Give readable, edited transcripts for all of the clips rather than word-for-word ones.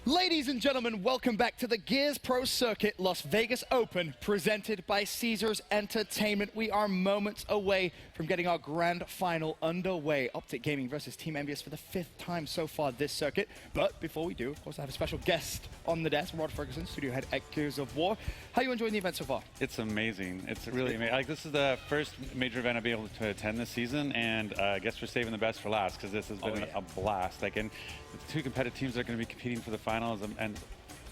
Ladies and gentlemen, welcome back to the Gears Pro Circuit Las Vegas Open, presented by Caesars Entertainment. We are moments away from getting our grand final underway. OpTic Gaming versus Team Envious for the 5th time so far this circuit. But before we do, of course, I have a special guest on the desk, Rod Ferguson, studio head at Gears of War. How are you enjoying the event so far? It's amazing. It's really amazing. Like, this is the first major event I've been able to attend this season, and I guess we're saving the best for last because this has been a blast. Like, and the two competitive teams that are going to be competing for the finals, and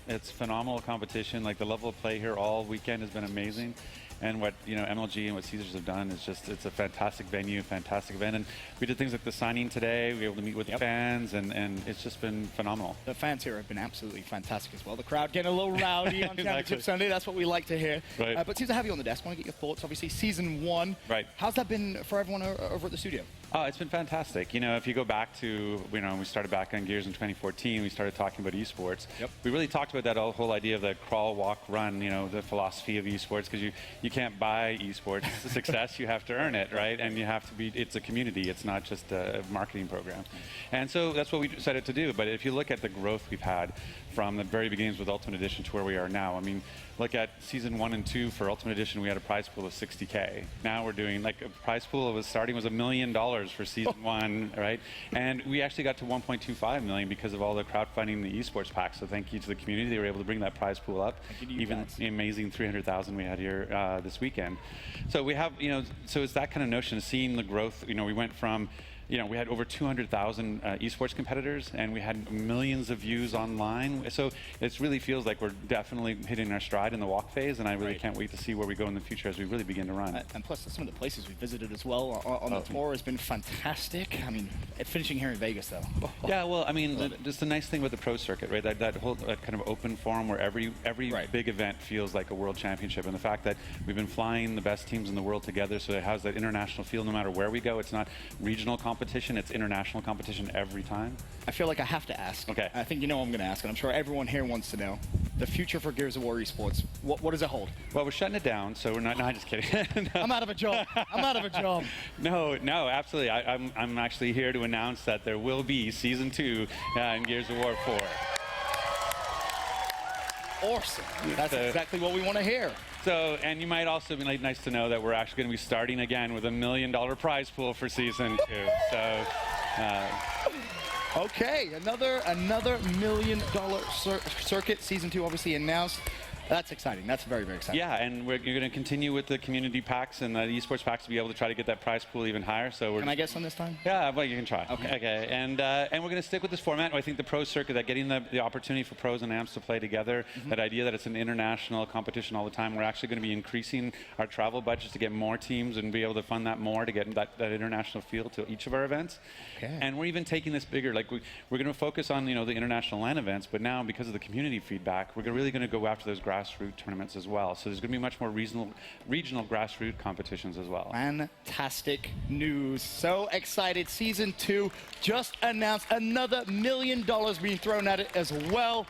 it's phenomenal competition. Like, the level of play here all weekend has been amazing. And what MLG and what Caesars have done is just, it's a fantastic venue, fantastic event. And we did things like the signing today. We were able to meet with fans, and it's just been phenomenal. The fans here have been absolutely fantastic as well. The crowd getting a little rowdy on Championship Exactly. Sunday. That's what we like to hear. Right. But since I have you on the desk, I want to get your thoughts. Obviously, season 1. Right. How's that been for everyone over at the studio? Oh, it's been fantastic. You know, if you go back to, when we started back on Gears in 2014, we started talking about esports. Yep. We really talked about that whole idea of the crawl, walk, run, the philosophy of esports, because you can't buy esports. It's a success, you have to earn it, right? And you have to be, it's a community, it's not just a marketing program. And so that's what we decided to do. But if you look at the growth we've had from the very beginnings with Ultimate Edition to where we are now, I mean, look at season 1 and 2 for Ultimate Edition, we had a prize pool of $60K. Now we're doing, like, a prize pool was $1 million for season 1, right? And we actually got to $1.25 million because of all the crowdfunding, the esports pack. So thank you to the community. They were able to bring that prize pool up. Even the amazing 300,000 we had here this weekend. So we have, so it's that kind of notion of seeing the growth. We went from, we had over 200,000 esports competitors, and we had millions of views online. So it really feels like we're definitely hitting our stride in the walk phase, and I really can't wait to see where we go in the future as we really begin to run. And plus, some of the places we visited as well on the tour has been fantastic. I mean, finishing here in Vegas, though. Yeah, well, I mean, just the nice thing with the pro circuit, right? That whole kind of open forum where every big event feels like a world championship, and the fact that we've been flying the best teams in the world together, so it has that international feel no matter where we go. It's not regional competition, it's international competition every time. I feel like I have to ask. Okay. I think you know what I'm going to ask, and I'm sure everyone here wants to know. The future for Gears of War esports, what does it hold? Well, we're shutting it down, so we're not, no, I'm just kidding. No. I'm out of a job. I'm out of a job. No, absolutely. I'm actually here to announce that there will be Season 2 in Gears of War 4. Awesome. That's exactly what we want to hear. So, and you might also be nice to know that we're actually going to be starting again with $1 million prize pool for Season 2. So, okay, another $1 million circuit. Season 2 obviously announced. That's exciting. That's very, very exciting. Yeah, and you're going to continue with the community packs and the esports packs to be able to try to get that prize pool even higher. So can I guess on this time? Yeah, well, you can try. Okay. And we're going to stick with this format. I think the pro circuit, that getting the opportunity for pros and amps to play together, that idea that it's an international competition all the time, we're actually going to be increasing our travel budgets to get more teams and be able to fund that more to get that international feel to each of our events. Okay. And we're even taking this bigger. Like, we're going to focus on the international LAN events, but now because of the community feedback, we're really going to go after those grassroots tournaments as well. So there's going to be much more regional grassroots competitions as well. Fantastic news. So excited. Season 2 just announced another $1 million being thrown at it as well.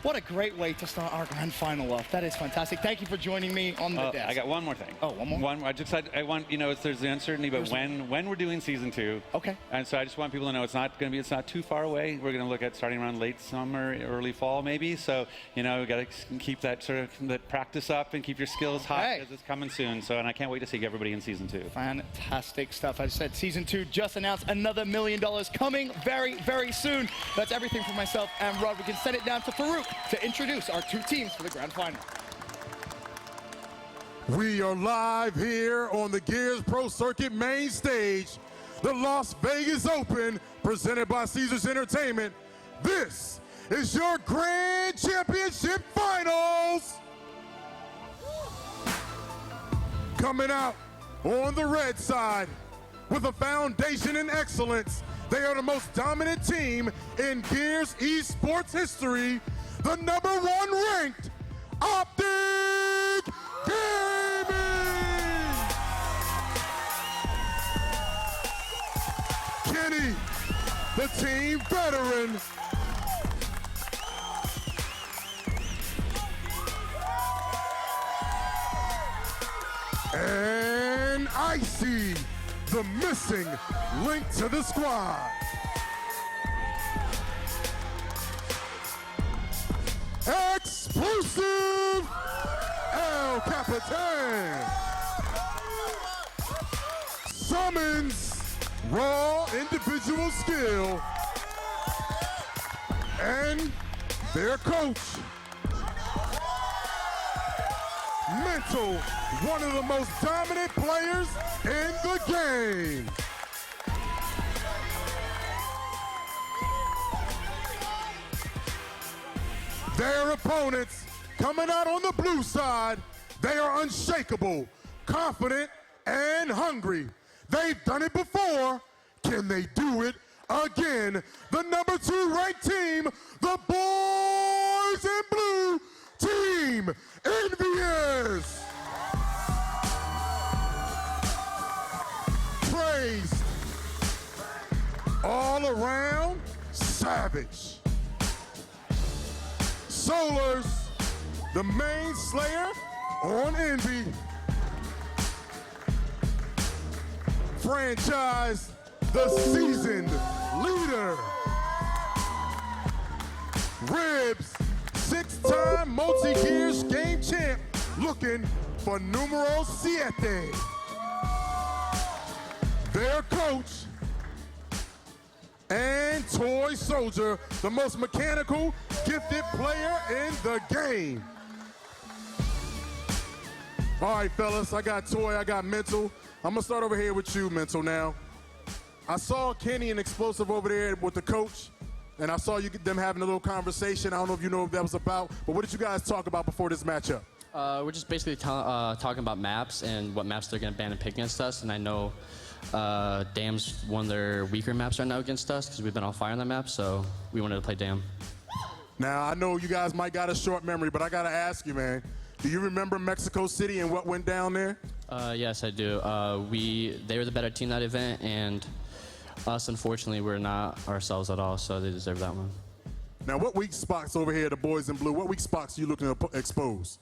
What a great way to start our grand final off. That is fantastic. Thank you for joining me on the desk. I got one more thing. Oh, one more? I want, there's the uncertainty, but when we're doing Season 2. Okay. And so I just want people to know it's not too far away. We're going to look at starting around late summer, early fall maybe. So, we got to keep that that practice up and keep your skills high because it's coming soon. So, and I can't wait to see everybody in Season 2. Fantastic stuff. As I said, Season 2 just announced another $1 million coming very, very soon. That's everything for myself and Rod. We can send it down to Farouk to introduce our 2 teams for the grand final. We are live here on the Gears Pro Circuit main stage, the Las Vegas Open, presented by Caesars Entertainment. This is your Grand Championship Finals. Coming out on the red side with a foundation in excellence, they are the most dominant team in Gears esports history, the #1 ranked OpTic Gaming! Kenny, the team veteran. And Icy, the missing link to the squad. Explosive El Capitan summons raw individual skill and their coach, Mental, one of the most dominant players in the game. Their opponents coming out on the blue side, they are unshakable, confident, and hungry. They've done it before. Can they do it again? The number 2 ranked team, the boys in blue, Team Envious. Praised all around, savage. Solars, the main slayer on Envy. Franchise, the seasoned leader. Ribs, 6-time multi-gears game champ, looking for numero 7. Their coach and toy soldier, the most mechanical, gifted player in the game. All right, fellas, I got Toy, I got Mental. I'm gonna start over here with you, Mental, now. I saw Kenny and Explosive over there with the coach, and I saw them having a little conversation. I don't know if you know what that was about, but what did you guys talk about before this matchup? We're just basically talking about maps and what maps they're gonna ban and pick against us, and I know Dam's one of their weaker maps right now against us because we've been on fire on that map, so we wanted to play Dam. Now, I know you guys might got a short memory, but I gotta ask you, man, do you remember Mexico City and what went down there? Yes, I do. They were the better team that event, and us, unfortunately, we're not ourselves at all, so they deserve that one. Now, what weak spots over here, the boys in blue, what weak spots are you looking to expose?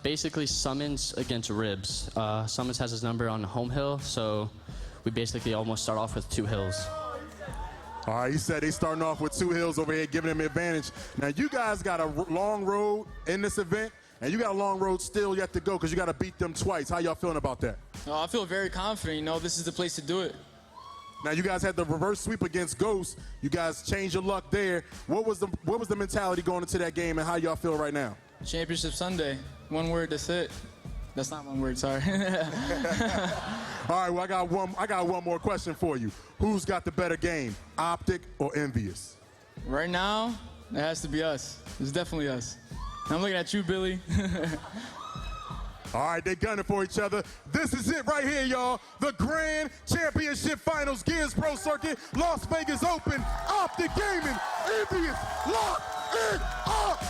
Basically, Summons against Ribs. Summons has his number on home hill, so we basically almost start off with 2 hills. All right, he said they starting off with 2 hills over here, giving them advantage. Now, you guys got a long road in this event, and you got a long road still yet to go because you got to beat them twice. How y'all feeling about that? I feel very confident. You know, this is the place to do it. Now, you guys had the reverse sweep against Ghost. You guys changed your luck there. What was the mentality going into that game, and how y'all feel right now? Championship Sunday. One word, that's it. That's not one word, sorry. All right, well, I got one more question for you. Who's got the better game, OpTic or Envious? Right now, it has to be us. It's definitely us. I'm looking at you, Billy. All right, they gunning for each other. This is it right here, y'all. The Grand Championship Finals, Gears Pro Circuit, Las Vegas Open, OpTic Gaming, Envious, lock it up!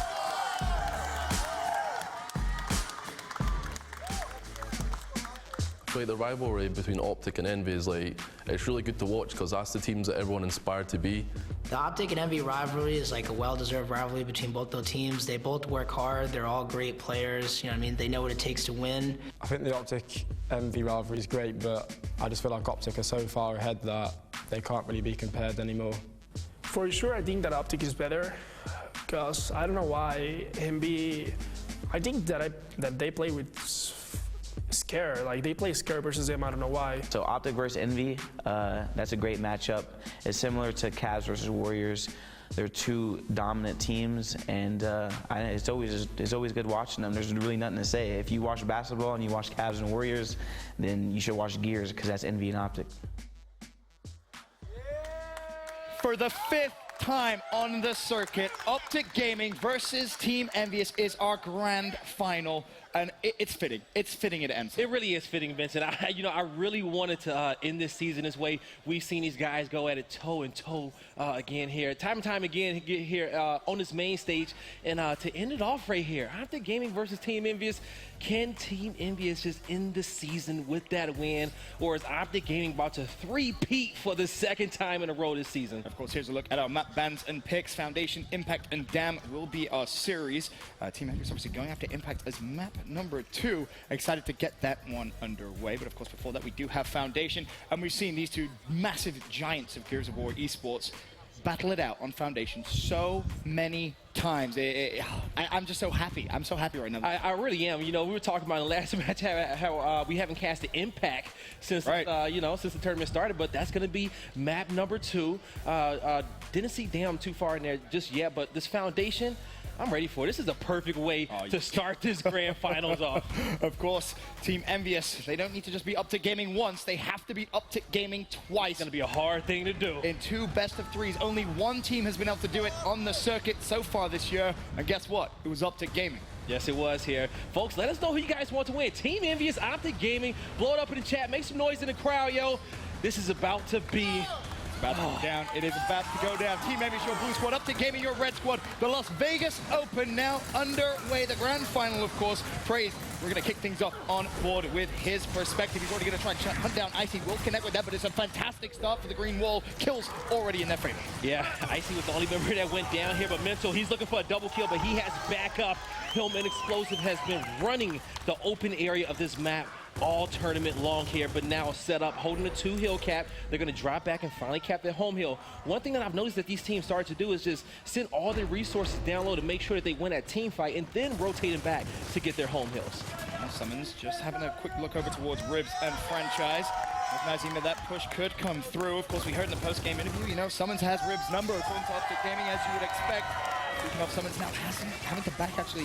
Like the rivalry between OpTic and Envy is like, it's really good to watch because that's the teams that everyone inspired to be. The OpTic and Envy rivalry is like a well-deserved rivalry between both those teams. They both work hard. They're all great players. You know what I mean? They know what it takes to win. I think the OpTic Envy rivalry is great, but I just feel like OpTic are so far ahead that they can't really be compared anymore. For sure, I think that OpTic is better because I don't know why Envy. I think that they play with Scare, like they play Scare versus them, I don't know why. So OpTic versus Envy, that's a great matchup. It's similar to Cavs versus Warriors. They're 2 dominant teams, and it's always good watching them. There's really nothing to say. If you watch basketball and you watch Cavs and Warriors, then you should watch Gears because that's Envy and OpTic. For the 5th time on the circuit, OpTic Gaming versus Team Envious is our grand final. And it's fitting. It's fitting it ends. It really is fitting, Vincent. I really wanted to end this season this way. We've seen these guys go at it toe and toe again here, time and time again here on this main stage. And to end it off right here, OpTic Gaming versus Team Envious. Can Team Envious just end the season with that win, or is OpTic Gaming about to three-peat for the 2nd time in a row this season? Of course, here's a look at our map bans and picks. Foundation, Impact, and Dam will be our series. Team Envious obviously going after Impact as map number 2. Excited to get that one underway, but of course before that we do have Foundation, and we've seen these 2 massive giants of Gears of War esports battle it out on Foundation so many times. I'm just so happy. I'm so happy right now. I really am. You know, we were talking about in the last match how we haven't cast the impact since since the tournament started, but that's going to be map number 2. Didn't see Damn too far in there just yet, but this Foundation, I'm ready for it. This is a perfect way to start this grand finals off. Of course, Team Envious, they don't need to just be OpTic Gaming once, they have to be OpTic Gaming twice. It's going to be a hard thing to do. In 2 best-of-3s, only one team has been able to do it on the circuit so far this year, and guess what? It was OpTic Gaming. Yes, it was here. Folks, let us know who you guys want to win. Team Envious, OpTic Gaming, blow it up in the chat, make some noise in the crowd, yo. This is about to be... About to go down. It is about to go down. Team Envious, your blue squad, OpTic Gaming, your red squad. The Las Vegas Open now underway. The grand final, of course. Praise, we're going to kick things off on board with his perspective. He's already going to try and hunt down Icy. We'll connect with that, but it's a fantastic start for the green wall. Kills already in their favor. Yeah, Icy was the only member that went down here, but Mental, he's looking for a double kill, but he has backup. Hillman Explosive has been running the open area of this map all tournament long here, but now set up, holding the 2 hill cap. They're going to drop back and finally cap their home hill. One thing that I've noticed that these teams started to do is just send all their resources down low to make sure that they win that team fight and then rotating back to get their home hills. Now Summons just having a quick look over towards Ribs and Franchise. Recognizing that that push could come through. Of course, we heard in the post-game interview, you know, Summons has Ribs' number according to OpTic Gaming, as you would expect. Speaking of Summons now having to back actually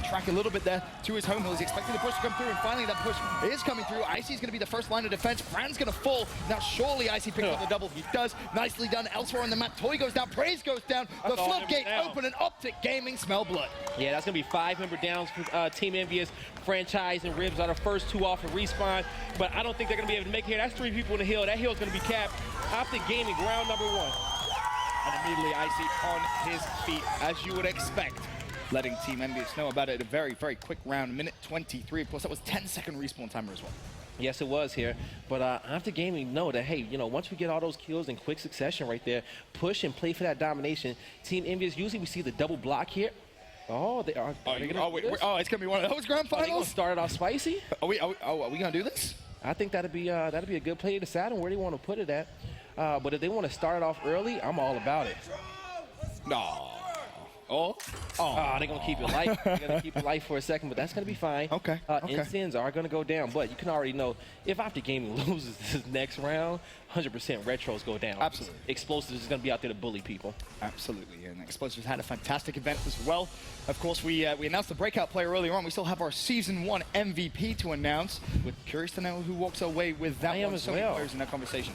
track a little bit there to his home hill. He's expecting the push to come through, and finally that push is coming through. Icy's going to be the first line of defense. Fran's going to fall. Now surely Icy picks up the double. He does. Nicely done. Ess Rawr on the map. Toy goes down. Praise goes down. The floodgate open, and OpTic Gaming smell blood. Yeah, that's going to be 5-member downs for Team Envious. Franchise and Ribs are the first 2 off of respawn, but I don't think they're going to be able to make it here. That's 3 people in the hill. That hill is going to be capped. OpTic Gaming, round number 1. And immediately Icy on his feet, as you would expect, letting Team Envious know about it. A very, very quick round, minute 23. Of course, that was 10-second respawn timer as well. Yes, it was here, but OpTic Gaming know that, hey, you know, once we get all those kills in quick succession right there, push and play for that domination. Team Envious, usually we see the double block here. Oh, they are. It's going to be one of those grand finals? Are they going to start it off spicy? Are we going to do this? I think that'd be a good play to decide on where they want to put it at. But if they want to start it off early, I'm all about it. No. They're going to keep it light. They're going to keep it light for a second, but that's going to be fine. Okay. Ensigns are going to go down, but you can already know if OpTic Gaming loses this next round, 100% retros go down. Absolutely. Explosives is going to be out there to bully people. Absolutely, and Explosives had a fantastic event as well. Of course, we announced the breakout player earlier on. We still have our Season 1 MVP to announce. We're curious to know who walks away with that one. So many players in that conversation.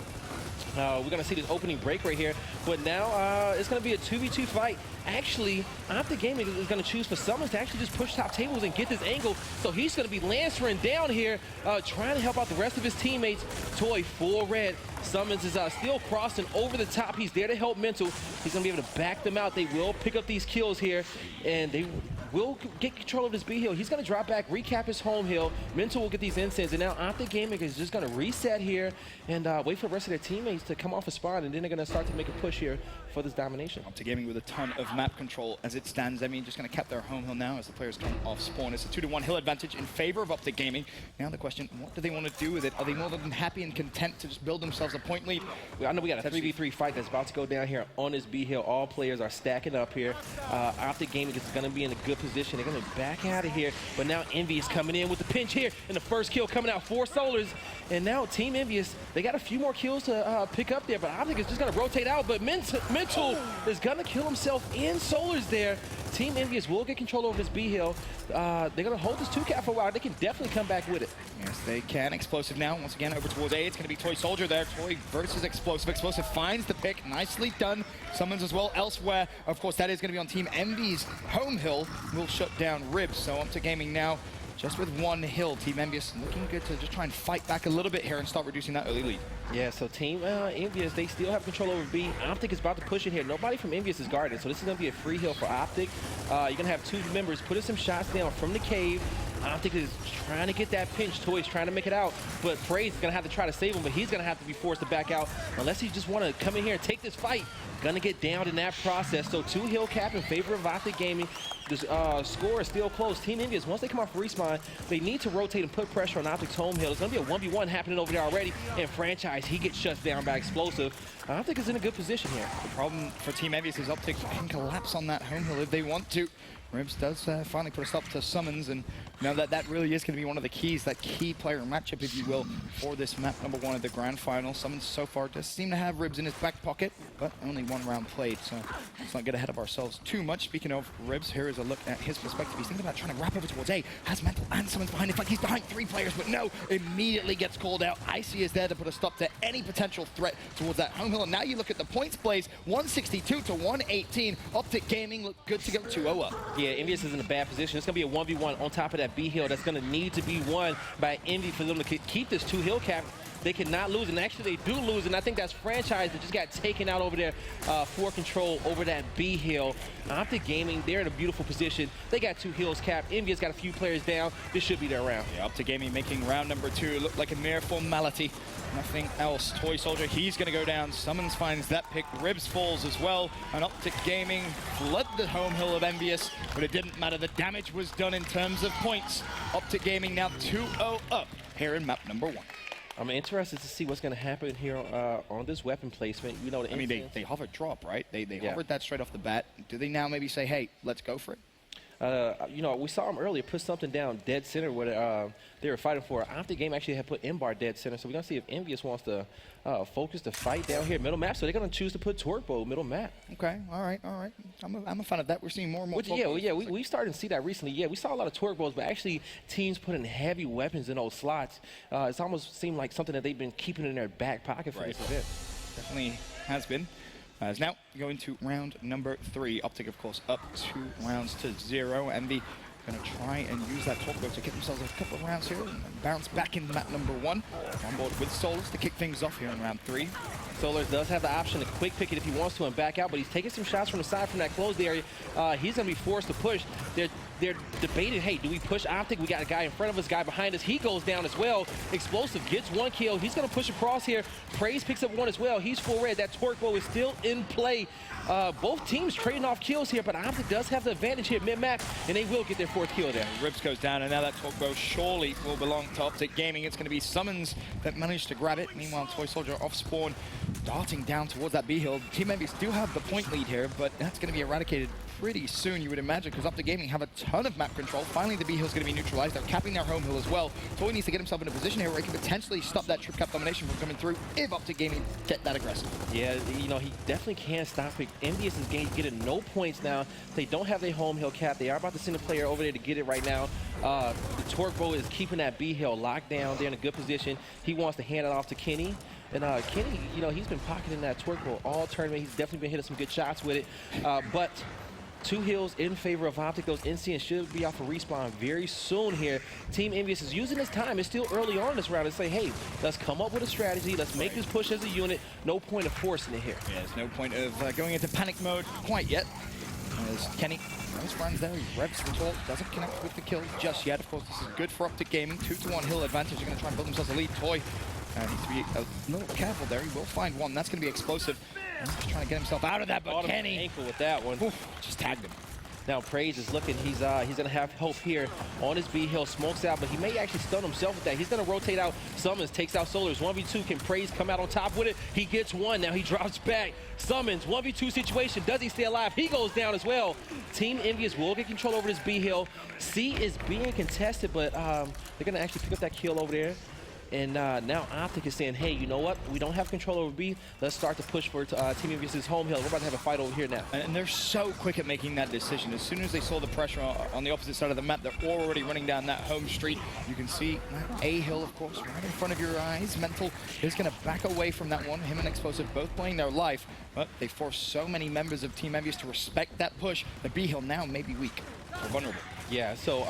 We're going to see this opening break right here, but now it's going to be a 2v2 fight. Actually, OpTic Gaming is going to choose for Summons to actually just push top tables and get this angle, so he's going to be lancering down here, trying to help out the rest of his teammates. Toy full red. Summons is still crossing over the top. He's there to help Mental. He's going to be able to back them out. They will pick up these kills here, and they will get control of this B hill. He's going to drop back, recap his home hill. Mental will get these incense, and now OpTic Gaming is just going to reset here and wait for the rest of their teammates to come off a spawn, and then they're going to start to make a push here for this domination. OpTic Gaming with a ton of map control as it stands. I mean, just going to cap their home hill now as the players come off spawn. It's a 2-to-1 hill advantage in favor of OpTic Gaming. Now the question, what do they want to do with it? Are they more than happy and content to just build themselves a point lead? I know we got a 3v3 fight that's about to go down here on this B hill. All players are stacking up here. OpTic Gaming is going to be in a good position. They're going to back out of here, but now Envy is coming in with the pinch here, and the first kill coming out for Solars. And now Team Envious, they got a few more kills to pick up there, but OpTic is just going to rotate out, but Mental is going to kill himself in Solars there. Team Envious will get control over this B hill. They're going to hold this 2-cap for a while. They can definitely come back with it. Yes, they can. Explosive now, once again, over towards A. It's going to be Toy Soldier there. Toy versus Explosive. Explosive finds the pick. Nicely done. Summons as well elsewhere. Of course, that is going to be on Team Envy's home hill. Will shut down Ribs. So OpTic Gaming now just with 1 hill. Team Envious looking good to just try and fight back a little bit here and start reducing that early lead. Yeah, so Team Envious, they still have control over B. OpTic is about to push it here. Nobody from Envious is guarded, so this is going to be a free hill for OpTic. You're going to have 2 members putting some shots down from the cave. OpTic is trying to get that pinch. Toy's trying to make it out, but Praise is going to have to try to save him, but he's going to have to be forced to back out unless he just want to come in here and take this fight. Going to get downed in that process. So 2 hill cap in favor of OpTic Gaming. The score is still close. Team Envious, once they come off respawn, they need to rotate and put pressure on OpTic's home hill. It's going to be a 1v1 happening over there already. And Franchise, he gets shut down by Explosive. OpTic is in a good position here. The problem for Team Envious is OpTic can collapse on that home hill if they want to. Ribs does finally put a stop to Summons, and that really is going to be one of the keys, that key player matchup, if you will, for this map number 1 of the grand final. Summons so far does seem to have Ribs in his back pocket, but only 1 round played, so let's not get ahead of ourselves too much. Speaking of Ribs, here is a look at his perspective. He's thinking about trying to wrap over towards A, has Mental and Summons behind it, like he's behind 3 players, but no, immediately gets called out. Icy is there to put a stop to any potential threat towards that home hill, and now you look at the points plays, 162 to 118. OpTic Gaming look good to go 2-0 up. Yeah, Envious is in a bad position. It's going to be a 1v1 on top of that B hill that's going to need to be won by Envy for them to keep this 2 hill cap. They cannot lose, and actually they do lose, and I think that's Franchise that just got taken out over there for control over that B hill. OpTic Gaming, they're in a beautiful position. They got 2 hills capped. Envy's got a few players down. This should be their round. Yeah, OpTic Gaming making round number 2 look like a mere formality. Nothing else. Toy Soldier, he's going to go down. Summons finds that pick. Ribs falls as well. And OpTic Gaming flood the home hill of Envious, but it didn't matter. The damage was done in terms of points. OpTic Gaming now 2-0 up here in map number 1. I'm interested to see what's going to happen here on this weapon placement. You know, they hovered drop, right? They hovered that straight off the bat. Do they now maybe say, hey, let's go for it? You know, we saw him earlier put something down dead center where they were fighting for. OpTic Game actually had put M-Bar dead center, so we're going to see if Envious wants to focus the fight down here middle map. So they're going to choose to put Torque middle map. Okay, all right. I'm a fan of that. We're seeing more and more. We started to see that recently. Yeah, we saw a lot of Torque bows, but actually teams putting heavy weapons in those slots. It's almost seemed like something that they've been keeping in their back pocket for this event. Definitely has been. As now going to round number 3. OpTic, of course, up 2 rounds to 0. Envy going to try and use that Torque to get themselves a couple of rounds here and bounce back into map number 1. On board with Solars to kick things off here in round 3. Solars does have the option to quick pick it if he wants to and back out, but he's taking some shots from the side from that closed area. He's going to be forced to push. They're debating, hey, do we push OpTic? We got a guy in front of us, guy behind us. He goes down as well. Explosive gets 1 kill. He's going to push across here. Praise picks up 1 as well. He's full red. That Torque bow is still in play. Both teams trading off kills here, but OpTic does have the advantage here mid-map, and they will get their 4th kill there. Ribs goes down, and now that Torque bow surely will belong to OpTic Gaming. It's going to be Summons that managed to grab it. Meanwhile, Toy Soldier off spawn, darting down towards that B hill. Team Envious do have the point lead here, but that's going to be eradicated pretty soon, you would imagine, because OpTic Gaming have a ton of map control. Finally, the B hill's going to be neutralized. They're capping their home hill as well. Toy needs to get himself in a position here where he can potentially stop that trip cap domination from coming through if OpTic Gaming get that aggressive. Yeah, you know, he definitely can stop it. Envious is getting no points now. They don't have their home hill cap. They are about to send a player over there to get it right now. The Torque bow is keeping that B hill locked down. They're in a good position. He wants to hand it off to Kenny. And Kenny, you know, he's been pocketing that Torque bow all tournament. He's definitely been hitting some good shots with it. But 2 hills in favor of OpTic. Those NCNs should be off a respawn very soon here. Team Envious is using this time. It's still early on this round to say, hey, let's come up with a strategy. Let's make this push as a unit. No point of forcing it here. Yeah, there's no point of going into panic mode quite yet. As Kenny, nice runs there. He revs retort, doesn't connect with the kill just yet. Of course, this is good for OpTic Gaming. 2-1 hill advantage. They're going to try and build themselves a lead. Toy needs to be a little careful there. He will find 1. That's going to be Explosive. He's just trying to get himself out of that, but Kenny ankle with that one. Just tagged him. Now Praise is looking, he's gonna have help here on his B hill, smokes out, but he may actually stun himself with that. He's gonna rotate out Summons, takes out Solars. 1v2, can Praise come out on top with it? He gets 1, now he drops back. Summons, 1v2 situation, does he stay alive? He goes down as well. Team Envious will get control over this B hill. C is being contested, but they're gonna actually pick up that kill over there. And now OpTic is saying, hey, you know what? We don't have control over B. Let's start to push for Team Envious's home hill. We're about to have a fight over here now. And they're so quick at making that decision. As soon as they saw the pressure on the opposite side of the map, they're already running down that home street. You can see A hill, of course, right in front of your eyes. Mental is going to back away from that one. Him and Explosive both playing their life, but they force so many members of Team Envious to respect that push. The B hill now may be weak or vulnerable. Yeah, so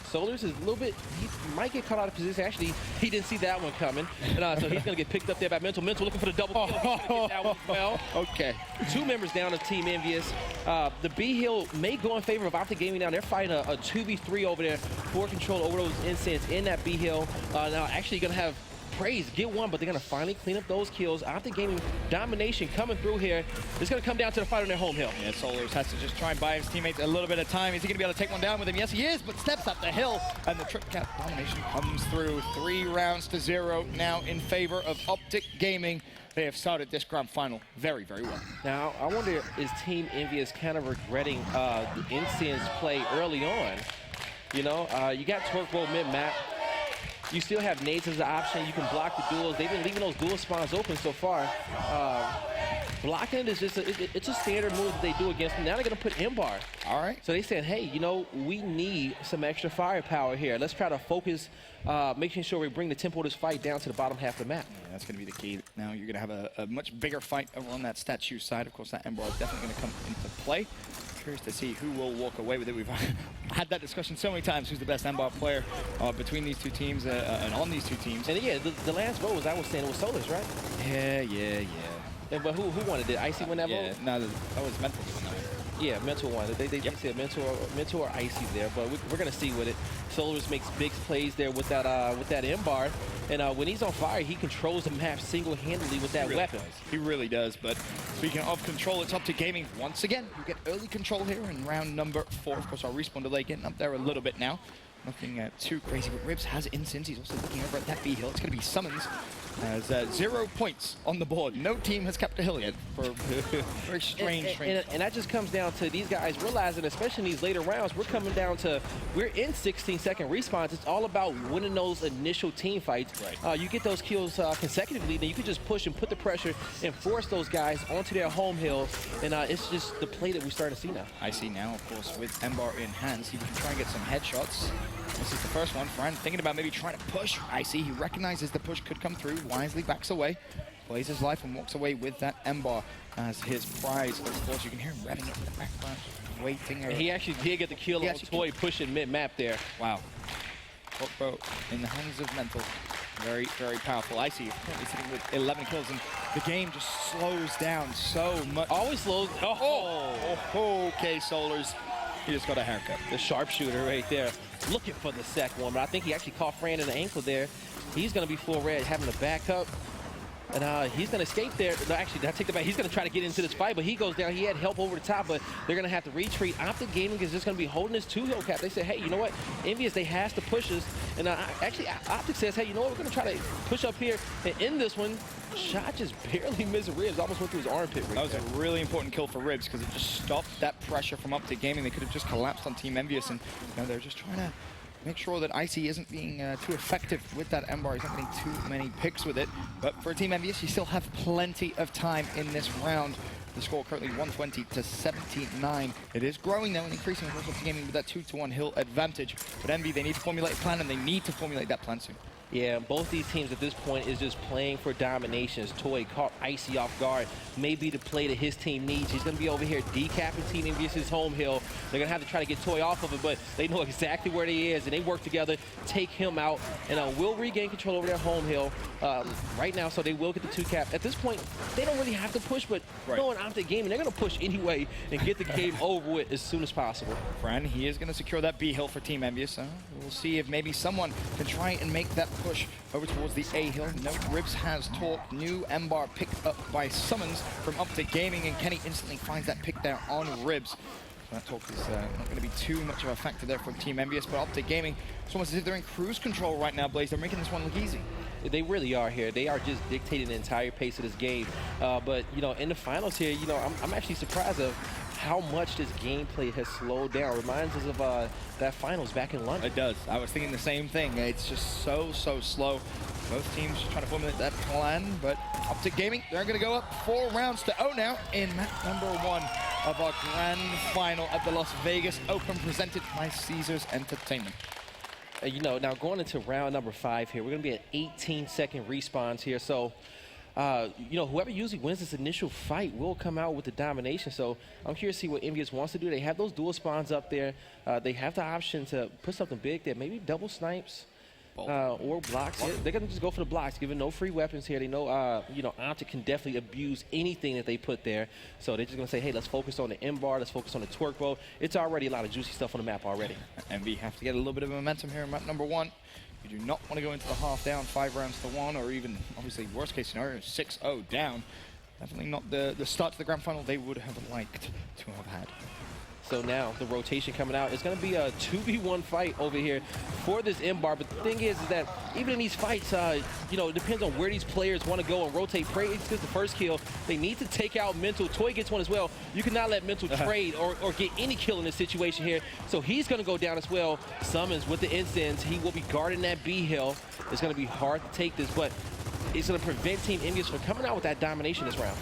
Solars is a little bit, he might get caught out of position. Actually, he didn't see that one coming. And, so he's going to get picked up there by Mental. Mental looking for the double kill. That one well. Okay. 2 members down of Team Envious. The B hill may go in favor of OpTic Gaming now. They're fighting a 2v3 over there for control over those incense in that B hill. Now, actually going to have praise, get one, but they're going to finally clean up those kills. OpTic Gaming domination coming through here. It's going to come down to the fight on their home hill. Yeah, Solars has to just try and buy his teammates a little bit of time. Is he going to be able to take one down with him? Yes, he is, but steps up the hill, and the trip cap domination comes through. 3 rounds to 0 now in favor of OpTic Gaming. They have started this grand final very, very well. Now, I wonder, is Team Envious kind of regretting the Incense play early on? You know, you got Torquebo mid-map. You still have nades as an option. You can block the duels. They've been leaving those dual spawns open so far. Blocking it is just it's a standard move that they do against them. Now they're going to put M-bar. All right. So they said, hey, you know, we need some extra firepower here. Let's try to focus, making sure we bring the tempo of this fight down to the bottom half of the map. Yeah, that's going to be the key. Now you're going to have a much bigger fight over on that statue side. Of course, that M-bar is definitely going to come into play. Curious to see who will walk away with it. We've had that discussion so many times. Who's the best M-bar player between these two teams and on these two teams? And yeah, the last vote was, I was saying, it was Solars, right? Yeah. But who won it? Did Icy win that vote? Yeah, no, that was Mental. Yeah, Mental won. They said Mental or Icy there, but we're going to see with it. Solars makes big plays there with that M-bar. And when he's on fire, he controls the map single-handedly with that weapon. He really does. But speaking of control, it's OpTic Gaming once again. You get early control here in round number 4. Of course, our respawn delay getting up there a little bit now. Nothing too crazy, but Ribs has Incense. He's also looking over at that B hill. It's going to be Summons. Has 0 points on the board. No team has kept a hill yet for very strange. And that just comes down to these guys realizing, especially in these later rounds, we're coming down to, we're in 16-second respawns. It's all about winning those initial team fights. Right. You get those kills consecutively, then you can just push and put the pressure and force those guys onto their home hill. And it's just the play that we're starting to see now. I see now, of course, with M-bar in hand, see if we can try and get some headshots. This is the first one. Fran thinking about maybe trying to push. I see he recognizes the push could come through. Wisely backs away, plays his life, and walks away with that M-bar as his prize. Of course, you can hear him revving it in the background, waiting. He actually did get the kill on Toy pushing mid-map there. Wow. Torquebo in the hands of Mental. Very, very powerful. I see currently sitting with 11 kills, and the game just slows down so much. Always slows. Okay, Solars. He just got a haircut. The sharpshooter right there, looking for the second one, but I think he actually caught Fran in the ankle there. He's going to be full red, having to back up. And he's going to escape there. No, actually, I take that back. He's going to try to get into this fight, but he goes down. He had help over the top, but they're going to have to retreat. OpTic Gaming is just going to be holding his 2 hill cap. They say, hey, you know what? Envious, they has to push us. And actually, OpTic says, hey, you know what? We're going to try to push up here and end this one. Shot just barely missed Ribs. Almost went through his armpit. That was a really important kill for Ribs because it just stopped that pressure from OpTic Gaming. They could have just collapsed on Team Envious, and they're just trying to make sure that Icy isn't being too effective with that M-bar. He's not getting too many picks with it. But for Team Envious, you still have plenty of time in this round. The score currently 120 to 79. It is growing now and increasing with OpTic Gaming with that 2-1 hill advantage. But Envy, they need to formulate a plan, and they need to formulate that plan soon. Yeah, both these teams at this point is just playing for dominations. Toy caught Icy off guard. Maybe the play that his team needs. He's going to be over here decapping Team Envious's home hill. They're going to have to try to get Toy off of it, but they know exactly where he is, and they work together, take him out, and will regain control over their home hill right now, so they will get the 2 cap. At this point, they don't really have to push, but knowing OpTic Gaming, they're going to push anyway and get the game over with as soon as possible. Fran, he is going to secure that B hill for Team Envious. We'll see if maybe someone can try and make that push over towards the A hill. No, Ribs has talk. New M-bar picked up by Summons from OpTic Gaming, and Kenny instantly finds that pick there on Ribs. So that talk is not going to be too much of a factor there for Team Envious, but OpTic Gaming, it's almost as if they're in cruise control right now, Blaze. They're making this one look easy. They really are here. They are just dictating the entire pace of this game. But, you know, in the finals here, you know, I'm actually surprised of how much this gameplay has slowed down. Reminds us of that finals back in London. It does. I was thinking the same thing. It's just so slow. Both teams trying to formulate that plan, but OpTic Gaming, they're going to go up 4 rounds to 0 now in map number 1 of our grand final at the Las Vegas Open, presented by Caesars Entertainment. You know, now going into round number 5 here, we're going to be at 18-second respawns here. So, you know, whoever usually wins this initial fight will come out with the domination. So I'm curious to see what Envious wants to do. They have those dual spawns up there. They have the option to put something big there, maybe double snipes. Or blocks. They're going to just go for the blocks, giving no free weapons here. They know, you know, OpTic can definitely abuse anything that they put there. So they're just going to say, hey, let's focus on the M-bar. Let's focus on the Torquebo. It's already a lot of juicy stuff on the map already. And we have to get a little bit of momentum here in map number 1. You do not want to go into the half down 5 rounds to 1, or even, obviously, worst case scenario, 6-0 down. Definitely not the start to the grand final they would have liked to have had. So now the rotation coming out. It's going to be a 2v1 fight over here for this M-bar. But the thing is that even in these fights, you know, it depends on where these players want to go and rotate. Praise gets the first kill. They need to take out Mental. Toy gets one as well. You cannot let Mental trade or get any kill in this situation here. So he's going to go down as well. Summons with the incense. He will be guarding that B hill. It's going to be hard to take this, but it's going to prevent Team Envious from coming out with that domination this round.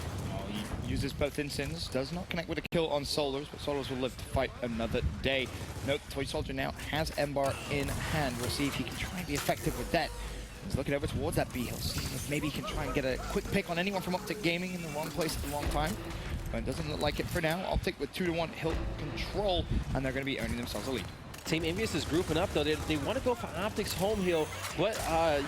Uses both incenses, does not connect with a kill on Solars, but Solars will live to fight another day. Note, Toy Soldier now has M-bar in hand. We'll see if he can try and be effective with that. He's looking over towards that B hill, seeing if maybe he can try and get a quick pick on anyone from OpTic Gaming in the wrong place at the wrong time. But it doesn't look like it for now. OpTic with 2-1 hill control, and they're going to be earning themselves a lead. Team Envious is grouping up, though. They want to go for OpTic's home hill, but,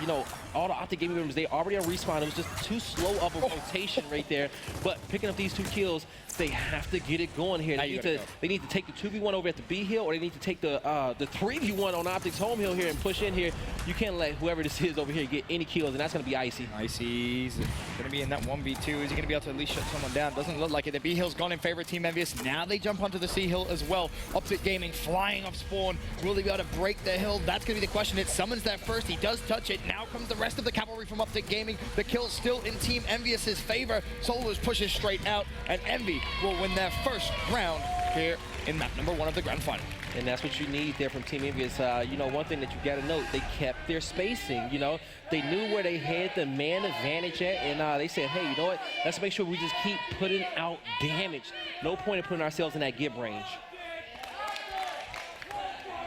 you know, all the OpTic Gaming members, they already are respawn. It was just too slow of a rotation right there. But picking up these 2 kills, they have to get it going here. They need to take the 2v1 over at the B hill, or they need to take the 3v1 on OpTic's home hill here and push in here. You can't let whoever this is over here get any kills, and that's going to be Icy. Icy's going to be in that 1v2. Is he going to be able to at least shut someone down? Doesn't look like it. The B hill's gone in favor of Team Envious. Now they jump onto the C hill as well. OpTic Gaming flying off spawn. Will they be able to break the hill? That's going to be the question. It summons that first. He does touch it. Now comes the rest of the cavalry from OpTic Gaming. The kill's still in Team Envious's favor. Solars pushes straight out, and Envy will win their first round here in map number 1 of the grand final. And that's what you need there from Team Envious. You know, one thing that you got to note, they kept their spacing. You know, they knew where they had the man advantage at, and they said, hey, you know what? Let's make sure we just keep putting out damage. No point in putting ourselves in that gib range.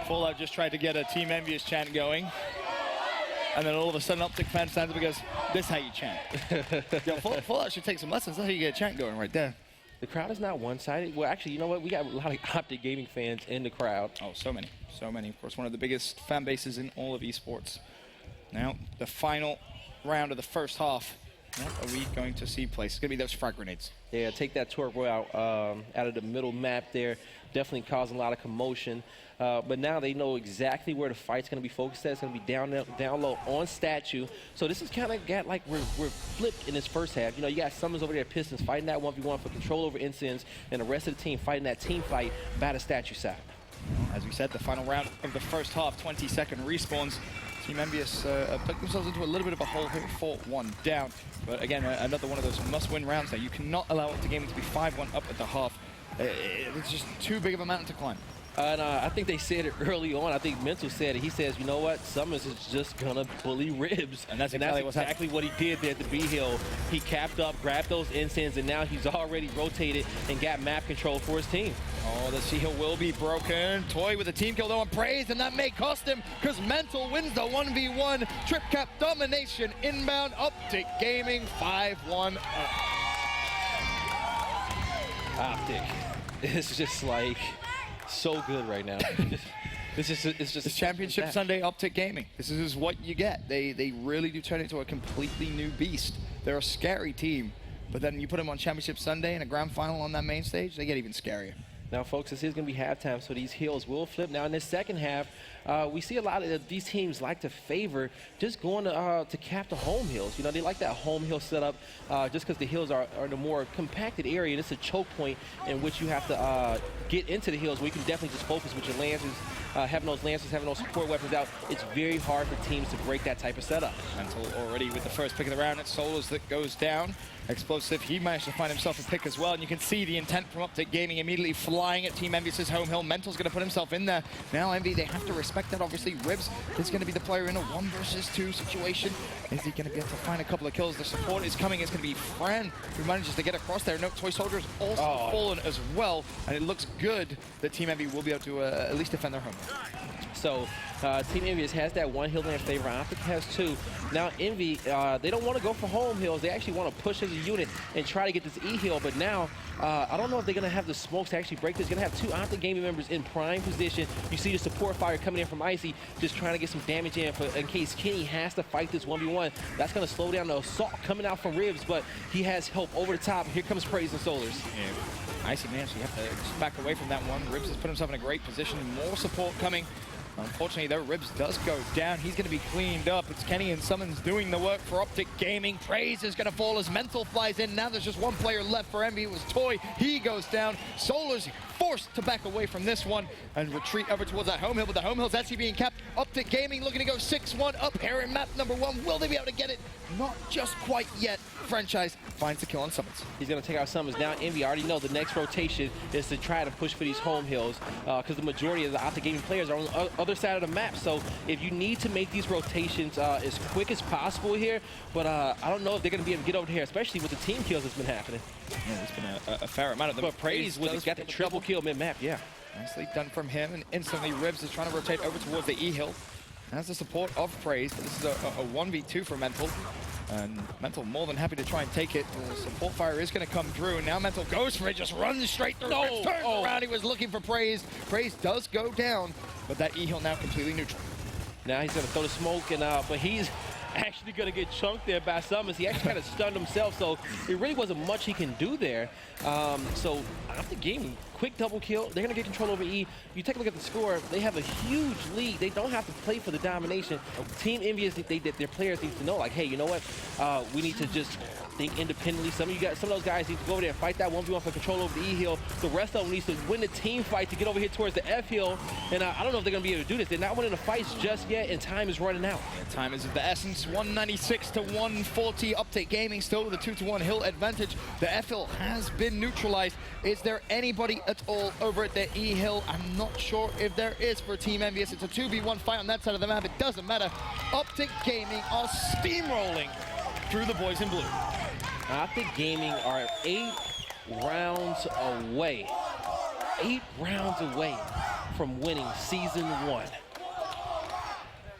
Fallout just tried to get a Team Envious chant going. And then all of a sudden, OpTic fan stands up and goes, this is how you chant. Yo, Fallout should take some lessons. That's how you get a chant going right there. The crowd is not one-sided. Well, actually, you know what? We got a lot of OpTic Gaming fans in the crowd. Oh, so many. So many. Of course, one of the biggest fan bases in all of esports. Now, the final round of the first half. What are we going to see place? It's going to be those frag grenades. Yeah, take that turbo out of the middle map there. Definitely causing a lot of commotion. But now they know exactly where the fight's going to be focused at. It's going to be down low on statue. So this is kind of got like we're flipped in this first half. You know, you got Summons over there at Pistons fighting that 1v1 for control over Incense, and the rest of the team fighting that team fight by the statue side. As we said, the final round of the first half, 20-second respawns. Team Envious put themselves into a little bit of a hole here, 4-1 down. But again, another one of those must-win rounds there. You cannot allow OpTic Gaming to be 5-1 up at the half. It's just too big of a mountain to climb. And I think they said it early on. I think Mental said it. He says, you know what? Summers is just going to bully Ribs. And that's exactly what he did there at the B hill. He capped up, grabbed those incense, and now he's already rotated and got map control for his team. Oh, the C hill will be broken. Toy with a team kill though on Praise, and that may cost him because Mental wins the 1v1. Trip cap domination inbound. OpTic Gaming 5-1 up. OpTic. It's just like so good right now. It's just Championship Sunday OpTic Gaming. This is what you get. They really do turn it into a completely new beast. They're a scary team, but then you put them on Championship Sunday in a grand final on that main stage, they get even scarier. Now, folks, this is going to be halftime, so these hills will flip. Now, in this second half, we see a lot of these teams like to favor just going to cap the home hills. You know, they like that home hill setup just because the hills are in a more compacted area, and it's a choke point in which you have to get into the hills where you can definitely just focus with your lancers. Having those support weapons out, it's very hard for teams to break that type of setup. Mental already with the first pick of the round. It's Solars that goes down. Explosive, he managed to find himself a pick as well, and you can see the intent from OpTic Gaming immediately flying at Team Envious' home hill. Mental's going to put himself in there. Now Envy, they have to respect that, obviously. Ribs is going to be the player in a 1 versus 2 situation. Is he going to be able to find a couple of kills? The support is coming. It's going to be Fran who manages to get across there. No, Toy Soldier's also fallen as well, and it looks good that Team Envy will be able to at least defend their home hill. So Team Envious has that 1 hill in their favor. OpTic has 2. Now Envy, they don't want to go for home hills. They actually want to push as a unit and try to get this E hill. But now, I don't know if they're going to have the smokes to actually break this. Going to have 2 OpTic Gaming members in prime position. You see the support fire coming in from Icy, just trying to get some damage in case Kenny has to fight this 1v1. That's going to slow down the assault coming out from Ribs, but he has help over the top. Here comes Praise and Solars. Yeah. Icy managed to have to back away from that one. Ribs has put himself in a great position. More support coming. Unfortunately, their ribs does go down. He's going to be cleaned up. It's Kenny and Summons doing the work for OpTic Gaming. Praise is going to fall as Mental flies in. Now there's just one player left for Envy. It was Toy. He goes down. Solar's forced to back away from this one and retreat over towards that home hill. But the home hill's actually being capped. OpTic Gaming looking to go 6-1 up here in map number 1. Will they be able to get it? Not just quite yet. Franchise finds the kill on Summons. He's going to take out Summons. Now Envy already know the next rotation is to try to push for these home hills because the majority of the OpTic Gaming players are on the other side of the map. So if you need to make these rotations as quick as possible here, but I don't know if they're going to be able to get over here, especially with the team kills that's been happening. Yeah, there's been a fair amount of them. But Praise got the triple kill mid-map, yeah. Nicely done from him, and instantly Ribs is trying to rotate over towards the E-Hill. Has the support of Praise, but this is a 1v2 for Mental. And Mental more than happy to try and take it. The support fire is going to come through, and now Mental goes for it, just runs straight through. No. Ribs turns around, he was looking for Praise. Praise does go down, but that E-Hill now completely neutral. Now he's going to throw the smoke, and but he's actually going to get chunked there by Summons. He actually kind of stunned himself, so it really wasn't much he can do there. So OpTic Gaming, quick double kill. They're going to get control over E. You take a look at the score, they have a huge lead. They don't have to play for the domination. Team Envious, their players need to know, like, hey, you know what? We need to just think independently. Some of those guys need to go over there and fight that 1v1 for control over the E hill. The rest of them needs to win the team fight to get over here towards the F hill. And I don't know if they're going to be able to do this. They're not winning the fights just yet, and time is running out. Yeah, time is of the essence. 196 to 140. OpTic Gaming still with a 2-1 hill advantage. The F hill has been neutralized. Is there anybody at all over at the E hill? I'm not sure if there is for Team Envious. It's a 2v1 fight on that side of the map. It doesn't matter. OpTic Gaming are steamrolling through the boys in blue. OpTic Gaming are 8 rounds away. 8 rounds away from winning Season 1.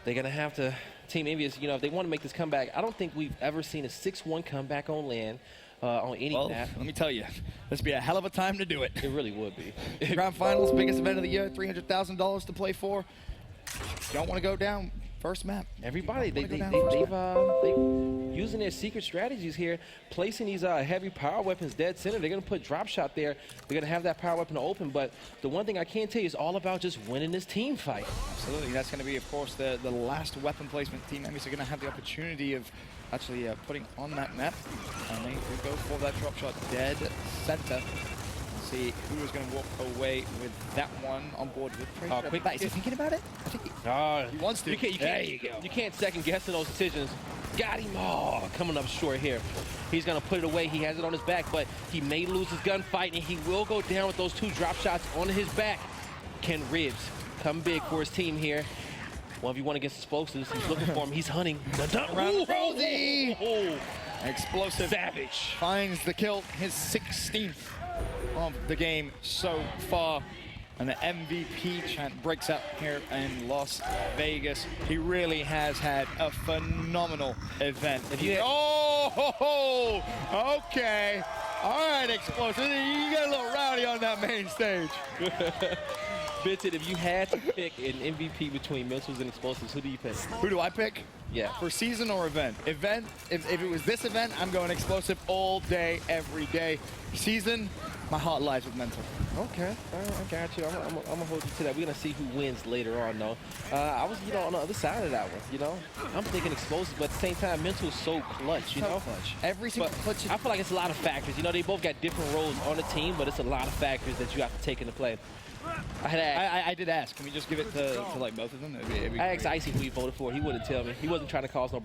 They're going to have to, Team Envious, you know, if they want to make this comeback, I don't think we've ever seen a 6-1 comeback on land on any map. Let me tell you, this would be a hell of a time to do it. It really would be. Grand Finals, biggest event of the year, $300,000 to play for. Don't want to go down. First map. Everybody, they've using their secret strategies here, placing these heavy power weapons dead center. They're going to put drop shot there. They're going to have that power weapon open. But the one thing I can tell you is all about just winning this team fight. Absolutely. That's going to be, of course, the last weapon placement Team Envious are going to have the opportunity of actually putting on that map. And they go for that drop shot dead center. See who is going to walk away with that one on board with Praise. Quick, is he thinking about it? I think he wants to. You can't second guess in those decisions. Got him. Oh, coming up short here. He's going to put it away. He has it on his back, but he may lose his gunfight, and he will go down with those 2 drop shots on his back. Can Ribs come big for his team here? 1v1 against explosives. He's looking for him. He's hunting. Explosive. Savage. Finds the kill. His 16th. Of the game so far, and the MVP chant breaks out here in Las Vegas. He really has had a phenomenal event. Okay, all right, Explosive, you got a little rowdy on that main stage. Vincent, if you had to pick an MVP between Missiles and Explosives, who do you pick? Who do I pick? Yeah. For season or event? Event, if it was this event, I'm going Explosive all day, every day. Season, my heart lies with Mental. Okay, I got you. I'm gonna hold you to that. We're gonna see who wins later on, though. I was, on the other side of that one. I'm thinking Explosive, but at the same time, Mental is so clutch. Clutch. Every single clutch. I feel like it's a lot of factors. They both got different roles on the team, but it's a lot of factors that you have to take into play. I did ask. Can we just give it to like both of them? It'd be I asked Icy who he voted for. He wouldn't tell me. He wasn't trying to cause no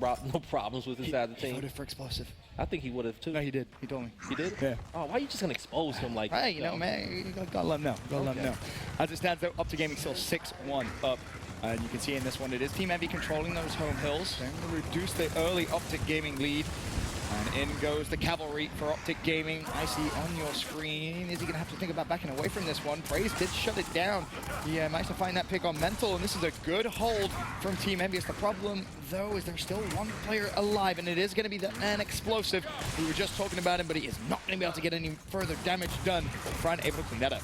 problems with inside the team. He voted for Explosive. I think he would have too. No, he did. He told me. He did? Yeah. Oh, why are you just gonna expose him like? Hey, man, you gotta let him know. Let him know. As it stands, though, OpTic Gaming still 6-1 up. And you can see in this one, it is Team Envy controlling those home hills. They're going to reduce the early OpTic Gaming lead. And in goes the cavalry for OpTic Gaming. I see on your screen, is he going to have to think about backing away from this one? Praise did shut it down. He managed to find that pick on Mental, and this is a good hold from Team Envious. The problem, though, is there's still one player alive, and it is going to be the man Explosive. We were just talking about him, but he is not going to be able to get any further damage done. Brian able to clean that up.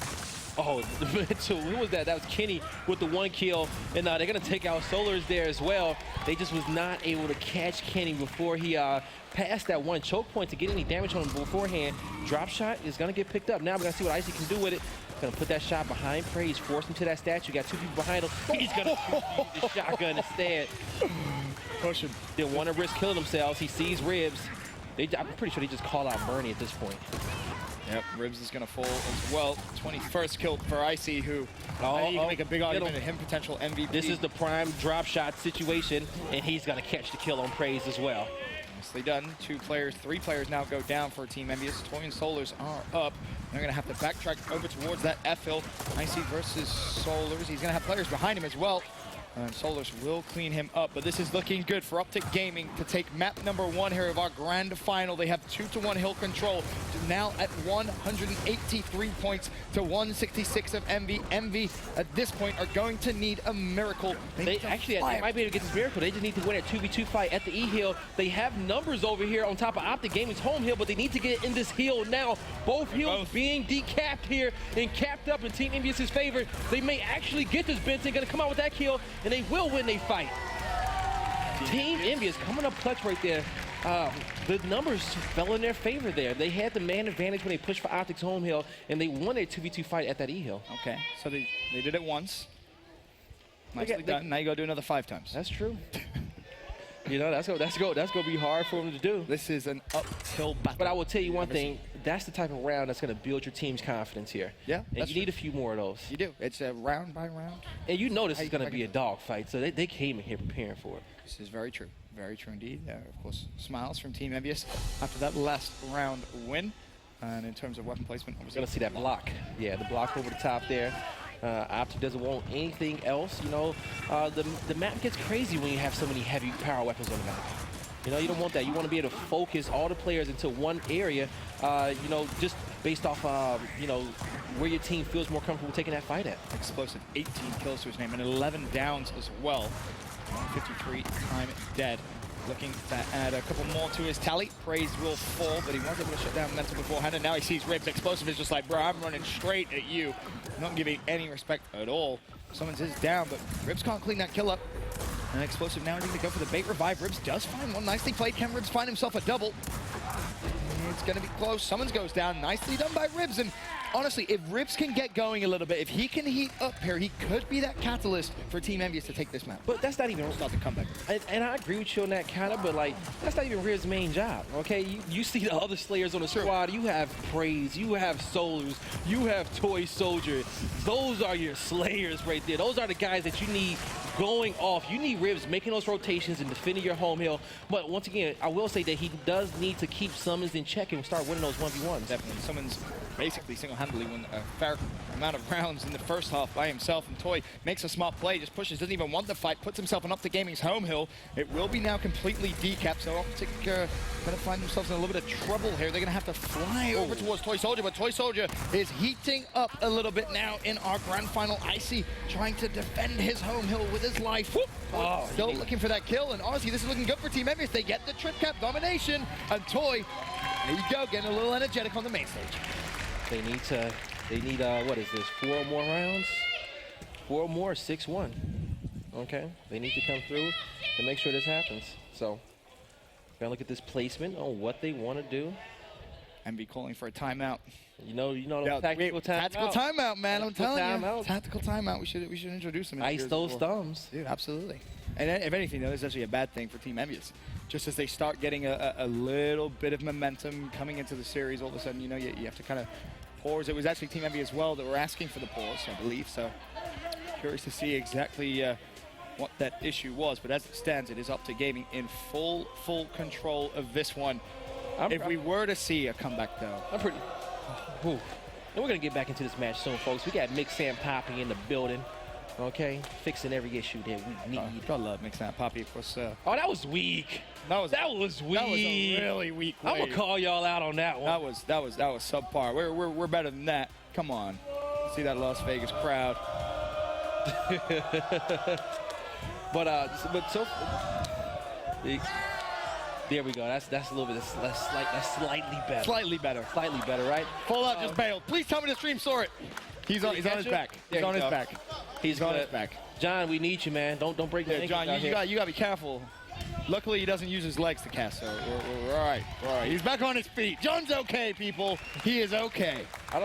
Oh, who was that? That was Kenny with the 1 kill, and they're going to take out Solars there as well. They just was not able to catch Kenny before he passed that 1 choke point to get any damage on him beforehand. Drop shot is going to get picked up. Now we're going to see what Icy can do with it. Gonna put that shot behind Praise, force him to that statue. Got 2 people behind him. He's gonna shoot the shotgun instead. Push him. Didn't want to risk killing themselves. He sees Ribs. I'm pretty sure they just call out Bernie at this point. Yep, Ribs is going to fall as well. 21st kill for Icy, who you can make a big argument of him potential MVP. This is the prime drop shot situation, and he's going to catch the kill on Praise as well. Nicely done. 3 players now go down for Team Envious. Toy and Solars are up. They're going to have to backtrack over towards that F-hill. Icy versus Solars. He's going to have players behind him as well. And Solars will clean him up, but this is looking good for OpTic Gaming to take map number 1 here of our grand final. They have 2-to-1 hill control, now at 183 points to 166 of Envy. Envy, at this point, are going to need a miracle. They might be able to get this miracle. They just need to win a 2v2 fight at the E-hill. They have numbers over here on top of OpTic Gaming's home hill, but they need to get in this hill now. Both hills being decapped here and capped up in Team Envious's favor. They may actually get this. Benson going to come out with that kill, and they will win a fight. Team Envious coming up clutch right there. The numbers fell in their favor there. They had the man advantage when they pushed for OpTic's home hill, and they won a 2v2 fight at that E-hill. Okay, so they did it once. Nicely done. Now you go do another 5 times. That's true. You know, that's gonna be hard for them to do. This is an uphill battle. But I will tell you one thing. That's the type of round that's going to build your team's confidence here. Yeah, and you need a few more of those. You do. It's a round by round. And you know this is going to be a dog fight, so they came in here preparing for it. This is very true. Very true indeed. Of course, smiles from Team Envious after that last round win. And in terms of weapon placement, we're going to see that block. Yeah, the block over the top there. OpTic doesn't want anything else. You know, the map gets crazy when you have so many heavy power weapons on the map. You know, you don't want that. You want to be able to focus all the players into one area, you know, just based off, you know, where your team feels more comfortable taking that fight at. Explosive 18 kills to his name and 11 downs as well. 53 time dead. Looking to add a couple more to his tally. Praise will fall, but he was able to shut down Mental beforehand, and now he sees Ribs. Explosive is just like, bro, I'm running straight at you. Not giving any respect at all. Summons is down, but Ribs can't clean that kill up. And Explosive now needing to go for the bait revive. Ribs does find one. Nicely played. Can Ribs find himself a double? It's going to be close. Summons goes down. Nicely done by Ribs. And honestly, if Ribs can get going a little bit, if he can heat up here, he could be that catalyst for Team Envious to take this map. But that's not even start the comeback. And I agree with you on that kind of, but like that's not even Ribs' main job. Okay, you see the other Slayers on the squad. You have Praise, you have Solars, you have Toy Soldier. Those are your Slayers right there. Those are the guys that you need going off. You need Ribs making those rotations and defending your home hill. But once again, I will say that he does need to keep Summons in check and start winning those 1v1s. Definitely. Summons basically single-handedly won a fair amount of rounds in the first half by himself, and Toy makes a smart play, just pushes, doesn't even want the fight, puts himself on OpTic Gaming's home hill. It will be now completely decapped, so OpTic going to find themselves in a little bit of trouble here. They're going to have to fly over towards Toy Soldier, but Toy Soldier is heating up a little bit now in our grand final. Icy trying to defend his home hill with his life. Still looking for that kill, and honestly, this is looking good for Team Envious. They get the trip cap domination, and Toy, there you go, getting a little energetic on the main stage. They need, what is this, 4 more rounds? 4 more, 6-1. Okay, they need to come through and make sure this happens. So, gotta look at this placement on what they want to do. And be calling for a timeout. You know, tactical timeout. Tactical timeout, man. I'm telling you. Tactical timeout. We should introduce them. Ice those thumbs. Dude, absolutely. And if anything, though, this is actually a bad thing for Team Envious. Just as they start getting a little bit of momentum coming into the series, all of a sudden, you know, you have to kind of pause. It was actually Team Envy as well that were asking for the pause, I believe. So curious to see exactly what that issue was. But as it stands, it is OpTic Gaming in full control of this one. If we were to see a comeback, though, I'm pretty. And we're gonna get back into this match soon, folks. We got Mix Sam Poppy in the building. Okay, fixing every issue that we need. God love Mix Sam Poppy, of course. Oh, that was weak. That was weak. That was a really weak wave. I'm gonna call y'all out on that one. That was subpar. We're better than that. Come on. See that Las Vegas crowd. but so there we go. That's a little bit. That's slightly better. Slightly better. Slightly better, right? Fallout just bailed. Please tell me the stream saw it. He's on his back. He's on his back. He's on his back. John, we need you, man. Don't break the ankle. John, you got to be careful. Luckily, he doesn't use his legs to cast, so we're all right. We're all right. He's back on his feet. John's okay, people. He is okay. I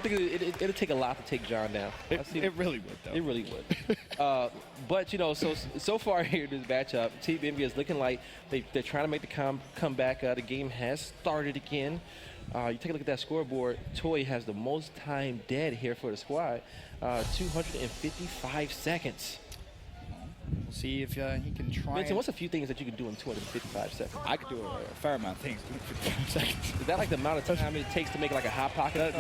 think it'll take a lot to take John down. It really would, though. It really would. But, you know, so far here in this matchup, Team Envy is looking like they're trying to make the comeback. The game has started again. You take a look at that scoreboard. Toy has the most time dead here for the squad, 255 seconds. We'll see if he can try. Vincent, what's a few things that you can do in 255 seconds? I could do a fair amount of things in 55 seconds. Is that like the amount of time it takes to make like a hot pocket?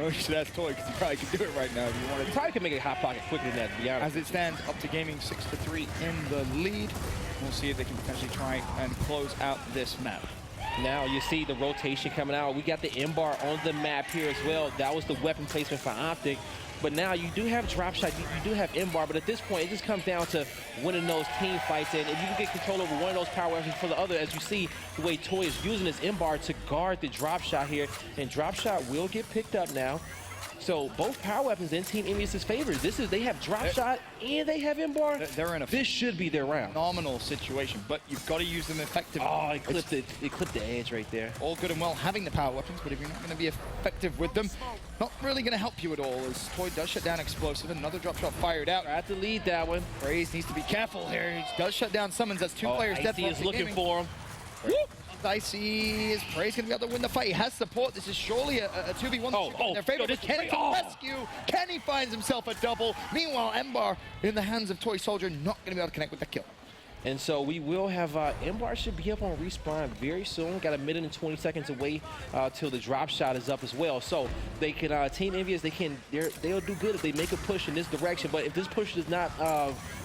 You should ask Toy because he probably could do it right now if you wanted. You probably could make a hot pocket quicker than that, to be honest. As it stands, OpTic Gaming 6-3 in the lead. We'll see if they can potentially try and close out this map. Now you see the rotation coming out. We got the M-bar on the map here as well. That was the weapon placement for OpTic. But now you do have drop shot, you do have M-bar, but at this point it just comes down to winning those team fights. And if you can get control over one of those power weapons for the other, as you see the way Toy is using his M-bar to guard the drop shot here, and drop shot will get picked up now. So both power weapons in Team Envious' favor. They have drop shot and they have M-bar. They're in a this should be their round. Phenomenal situation, but you've got to use them effectively. Oh, it clipped the edge right there. All good and well having the power weapons, but if you're not going to be effective with them, not really going to help you at all. As Toy does shut down explosive, another drop shot fired out. I have to lead that one. Praise needs to be careful here. He does shut down summons. That's two players dead. Icy is looking for him. Icy is Praise going to be able to win the fight. He has support. This is surely a 2v1 in their favor. But Kenny to rescue. Kenny finds himself a double. Meanwhile, M-bar in the hands of Toy Soldier, not going to be able to connect with the kill. And so we will have M-bar should be up on respawn very soon. Got a minute and 20 seconds away till the drop shot is up as well. So they can Team Envious, they'll do good if they make a push in this direction. But if this push does not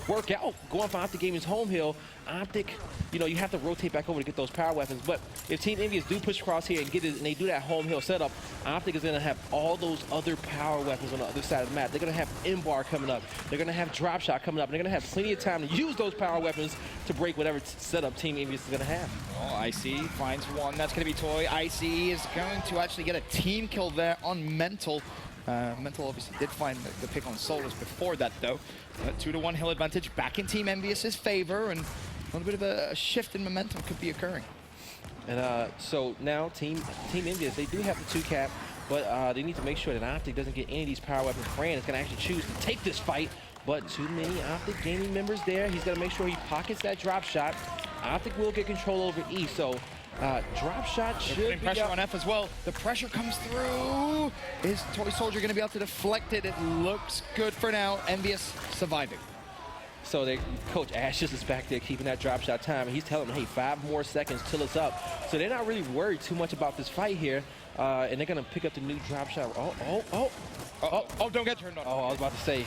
work out, going for OpTic Gaming's home hill, OpTic, you know, you have to rotate back over to get those power weapons. But if Team Envious do push across here and get it, and they do that home hill setup, OpTic is going to have all those other power weapons on the other side of the map. They're going to have M-bar coming up. They're going to have drop shot coming up. And they're going to have plenty of time to use those power weapons to break whatever setup Team Envious is going to have. Oh, Icy finds one. That's going to be Toy. Icy is going to actually get a team kill there on Mental. Mental obviously did find the pick on Solus before that, though. 2-1 hill advantage back in Team Envious's favor, and a little bit of a shift in momentum could be occurring. And so now Team Envious, they do have the 2-cap, but they need to make sure that OpTic doesn't get any of these power weapons. Fran is going to actually choose to take this fight, but too many OpTic Gaming members there. He's going to make sure he pockets that drop shot. OpTic will get control over E, so drop shot should be pressure on F as well. The pressure comes through. Is Toy Soldier going to be able to deflect it? It looks good for now. Envious surviving. So Coach Ashes is back there keeping that drop shot time, and he's telling them, hey, 5 more seconds till it's up. So they're not really worried too much about this fight here, and they're going to pick up the new drop shot. Oh, don't get turned on. Oh, I was about to say,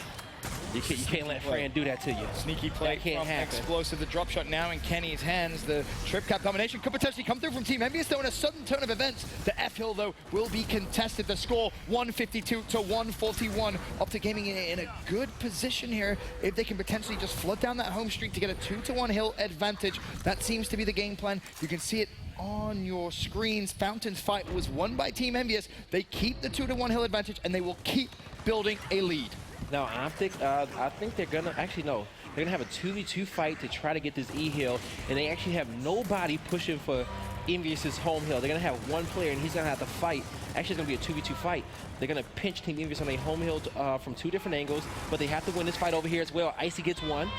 you can't let Fran do that to you. Sneaky play that can't from happen. Explosive. The drop shot now in Kenny's hands. The trip cap combination could potentially come through from Team Envious, though, in a sudden turn of events. The F hill, though, will be contested. The score 152 to 141. OpTic Gaming in a good position here. If they can potentially just flood down that home streak to get a 2-1 hill advantage, that seems to be the game plan. You can see it on your screens. Fountain's fight was won by Team Envious. They keep the 2-1 hill advantage, and they will keep building a lead. Now, OpTic, I think they're going to, actually, no. They're going to have a 2v2 fight to try to get this E hill, and they actually have nobody pushing for Envious's home hill. They're going to have one player, and he's going to have to fight. Actually, it's going to be a 2v2 fight. They're going to pinch Team Envious on a home hill from 2 different angles, but they have to win this fight over here as well. Icy gets one.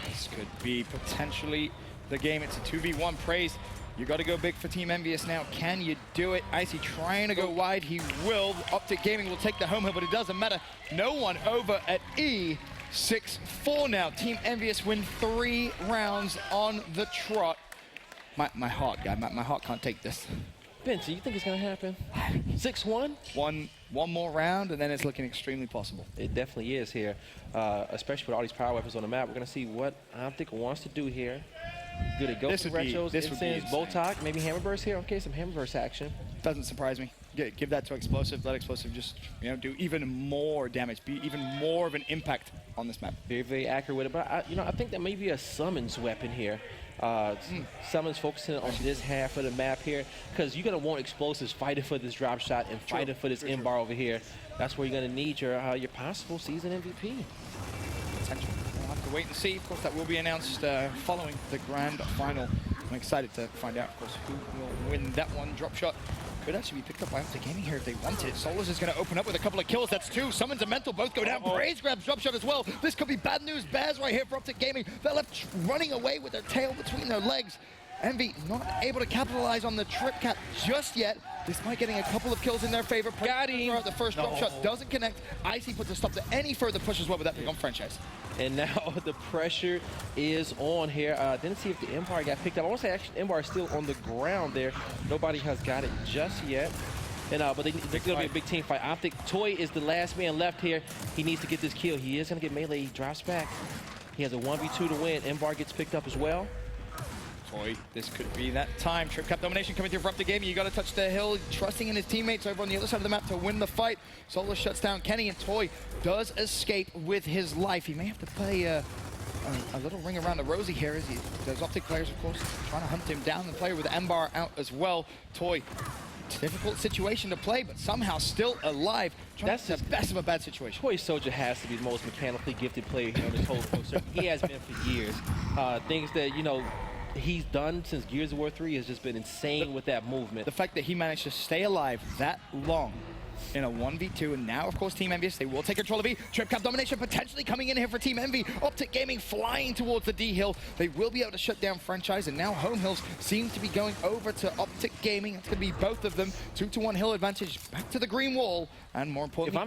This could be potentially the game. It's a 2v1. Praise. You got to go big for Team Envious now. Can you do it? Icy trying to go wide. He will. OpTic Gaming will take the home hill, but it doesn't matter. No one over at E. 6-4 now. Team Envious win 3 rounds on the trot. My heart, guy. My heart can't take this. Vince, you think it's going to happen? 6-1? One more round, and then it's looking extremely possible. It definitely is here, especially with all these power weapons on the map. We're going to see what OpTic wants to do here. Do they go for retros, incense, Boltok, maybe Hammerburst here? Okay, some Hammerburst action. Doesn't surprise me. Give that to Explosive. Let Explosive just do even more damage, be even more of an impact on this map. Very, very accurate with it. But I think that may be a summons weapon here. Summons focusing on this half of the map here, because you're going to want Explosives fighting for this drop shot and fighting for this M-bar over here. That's where you're going to need your possible season MVP. Potential. We'll have to wait and see. Of course, that will be announced following the grand final. I'm excited to find out, of course, who will win that one. Drop shot Could actually be picked up by OpTic Gaming here if they wanted it. Solus is going to open up with a couple of kills. That's 2. Summons and Mental both go down. Praise grabs drop shot as well. This could be bad news bears right here for OpTic Gaming. They're left running away with their tail between their legs. Envy not able to capitalize on the trip cap just yet. Despite getting a couple of kills in their favor. Got him. The first drop shot doesn't connect. Icy puts a stop to any further push as well with that pick on Franchise. And now the pressure is on here. Didn't see if the Empire got picked up. I want to say actually Empire is still on the ground there. Nobody has got it just yet. And but there's going to be a big team fight. OpTic Toy is the last man left here. He needs to get this kill. He is going to get melee. He drops back. He has a 1v2 to win. Empire gets picked up as well. Toy, this could be that time. Trip cap domination coming through for OpTic Gaming. You got to touch the hill, trusting in his teammates over on the other side of the map to win the fight. Solus shuts down Kenny, and Toy does escape with his life. He may have to play a little ring around the rosy here as those OpTic players, of course, trying to hunt him down. The player with the Embar out as well. Toy, difficult situation to play, but somehow still alive. That's the best of a bad situation. Toy Soldier has to be the most mechanically gifted player here on this whole pro circuit. He has been for years. Things that, you know, he's done since Gears of War 3 has just been insane with that movement. The fact that he managed to stay alive that long in a 1v2, and now, of course, Team Envious, they will take control of E. Trip cap domination potentially coming in here for Team Envy. OpTic Gaming flying towards the D hill. They will be able to shut down Franchise, and now home hills seem to be going over to OpTic Gaming. It's going to be both of them. 2-1 hill advantage back to the green wall, and more importantly,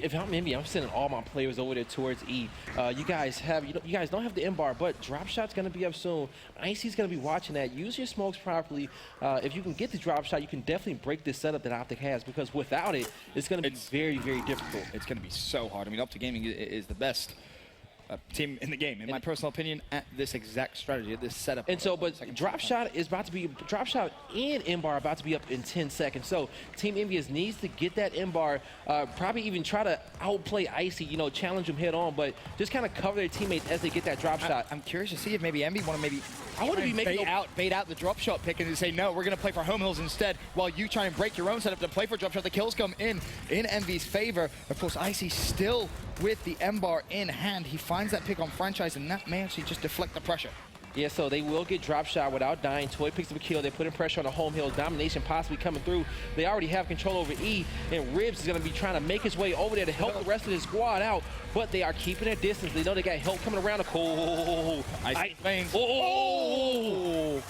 if I'm Envy, I'm sending all my players over there towards E. You guys don't have the M-bar, but drop shot's going to be up soon. Icy's going to be watching that. Use your smokes properly. If you can get the drop shot, you can definitely break this setup that OpTic has, because without it, it's going to be very, very difficult. It's going to be so hard. I mean, OpTic Gaming is the best team in the game, in my personal opinion, at this exact strategy, at this setup. And so, but drop shot and M-bar about to be up in 10 seconds. So Team Envious needs to get that M-bar, probably even try to outplay Icy, you know, challenge him head on, but just kind of cover their teammates as they get that drop shot. I'm curious to see if maybe Envy want to bait out the drop shot pick and say, no, we're going to play for home hills instead, while you try and break your own setup to play for drop shot. The kills come in Envy's favor. Of course, Icy still with the M-bar in hand. He finds that pick on Franchise, and that may actually just deflect the pressure. Yeah, so they will get drop shot without dying. Toy picks up a kill. They're putting pressure on the home hill. Domination possibly coming through. They already have control over E, and Ribs is going to be trying to make his way over there to help the rest of his squad out, but they are keeping their distance. They know they got help coming around the cold.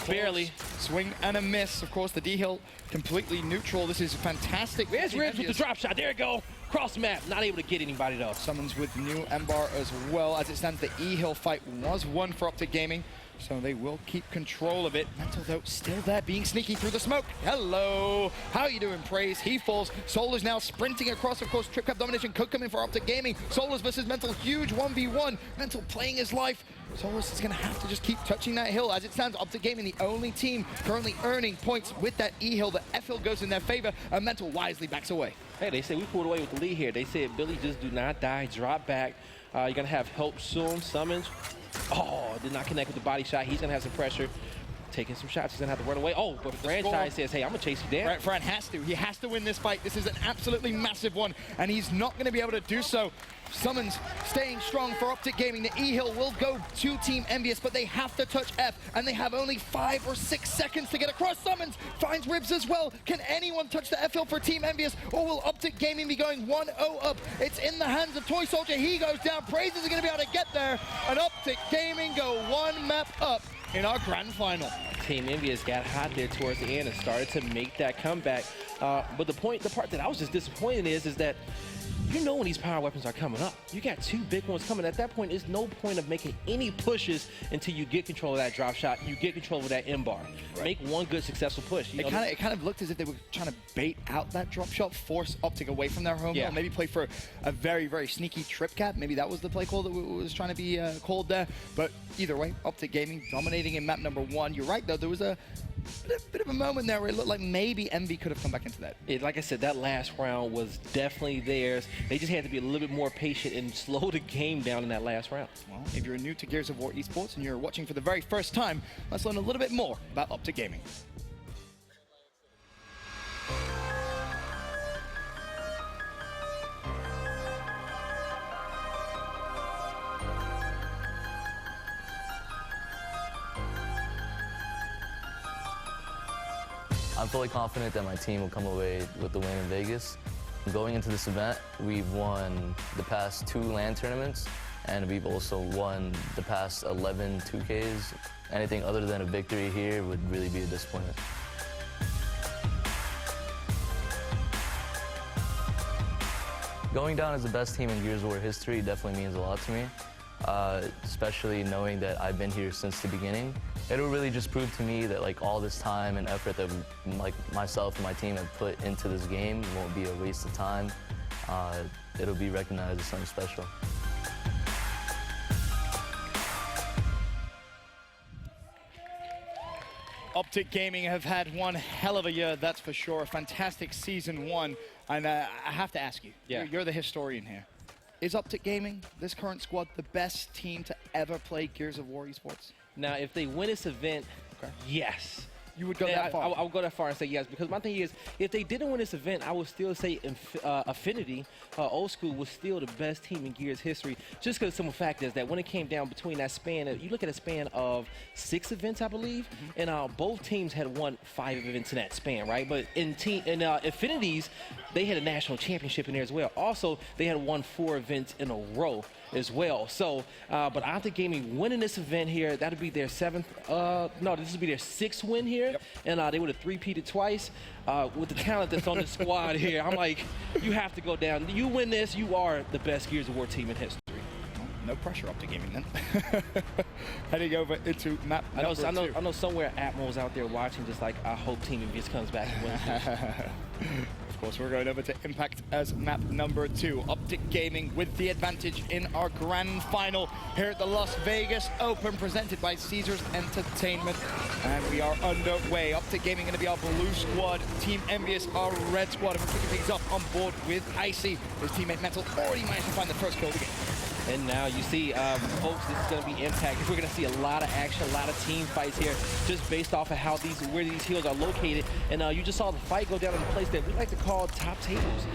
Barely. Swing and a miss. Of course, the D hill completely neutral. This is fantastic. There's Ribs with the drop shot. There you go. Cross the map. Not able to get anybody, though. Summons with new M-bar as well. As it stands, the E hill fight was won for OpTic Gaming, so they will keep control of it. Mental, though, still there, being sneaky through the smoke. Hello. How you doing, Praise? He falls. Solar's now sprinting across. Of course, trip cap domination could come in for OpTic Gaming. Solar's versus Mental, huge 1v1. Mental playing his life. Solus is going to have to just keep touching that hill. As it stands, OpTic Gaming, the only team currently earning points with that E hill. The F hill goes in their favor, and Mental wisely backs away. Hey, they say we pulled away with the lead here. They said, Billy, just do not die. Drop back. You're going to have help soon. Summons. Oh, did not connect with the body shot. He's going to have some pressure. Taking some shots. He's going to have to run away. Oh, but Franchise says, hey, I'm going to chase you down. Fran has to. He has to win this fight. This is an absolutely massive one, and he's not going to be able to do so. Summons staying strong for OpTic Gaming. The E hill will go to Team Envious, but they have to touch F, and they have only 5 or 6 seconds to get across. Summons finds Ribs as well. Can anyone touch the F hill for Team Envious, or will OpTic Gaming be going 1-0 up? It's in the hands of Toy Soldier. He goes down. Praise is going to be able to get there, and OpTic Gaming go 1 map up in our grand final. Team Envious got hot there towards the end and started to make that comeback. But the part that I was just disappointed is that you know when these power weapons are coming up. You got 2 big ones coming. At that point, there's no point of making any pushes until you get control of that drop shot. You get control of that M-bar. Right. Make one good successful push. It kind of looked as if they were trying to bait out that drop shot, force OpTic away from their home hill, maybe play for a very, very sneaky trip cap. Maybe that was the play call that was trying to be called there. But either way, OpTic Gaming dominating in map number 1. You're right, though. There was a bit of a moment there where it looked like maybe Envy could have come back into that. Like I said, that last round was definitely theirs. They just had to be a little bit more patient and slow the game down in that last round. Well, if you're new to Gears of War esports and you're watching for the very first time, let's learn a little bit more about OpTic Gaming. I'm fully confident that my team will come away with the win in Vegas. Going into this event, we've won the past 2 LAN tournaments, and we've also won the past 11 2Ks. Anything other than a victory here would really be a disappointment. Going down as the best team in Gears of War history definitely means a lot to me, especially knowing that I've been here since the beginning. It'll really just prove to me that like all this time and effort that like myself and my team have put into this game won't be a waste of time. It'll be recognized as something special. OpTic Gaming have had one hell of a year, that's for sure. A fantastic season 1. And I have to ask you, you're the historian here. Is OpTic Gaming, this current squad, the best team to ever play Gears of War esports? Now, if they win this event, yes. You would go that far? I would go that far and say yes, because my thing is, if they didn't win this event, I would still say Affinity, Old School, was still the best team in Gears history, just because the simple fact is that when it came down between that span, you look at a span of 6 events, I believe, and both teams had won 5 events in that span, right? But in Affinities, they had a national championship in there as well. Also, they had won 4 events in a row as well. So, but OpTic Gaming winning this event here, that'll be their 7th, no, this will be their 6th win here. And they would have 3-peated twice. With the talent that's on the squad here, I'm like, you have to go down. You win this, you are the best Gears of War team in history. No pressure OpTic Gaming then. Heading over into map number 2. I know somewhere Atmo's out there watching, just like, I hope Team Envious comes back and wins. Of course, we're going over to Impact as map number 2. OpTic Gaming with the advantage in our grand final here at the Las Vegas Open, presented by Caesars Entertainment. And we are underway. OpTic Gaming going to be our blue squad. Team Envious, our red squad. And we're kicking things off on board with Icy. His teammate Metal already managed to find the first kill of the game. And now you see, folks, this is going to be Impact. We're going to see a lot of action, a lot of team fights here, just based off of how where these hills are located. And you just saw the fight go down in a place that we like to call top tables.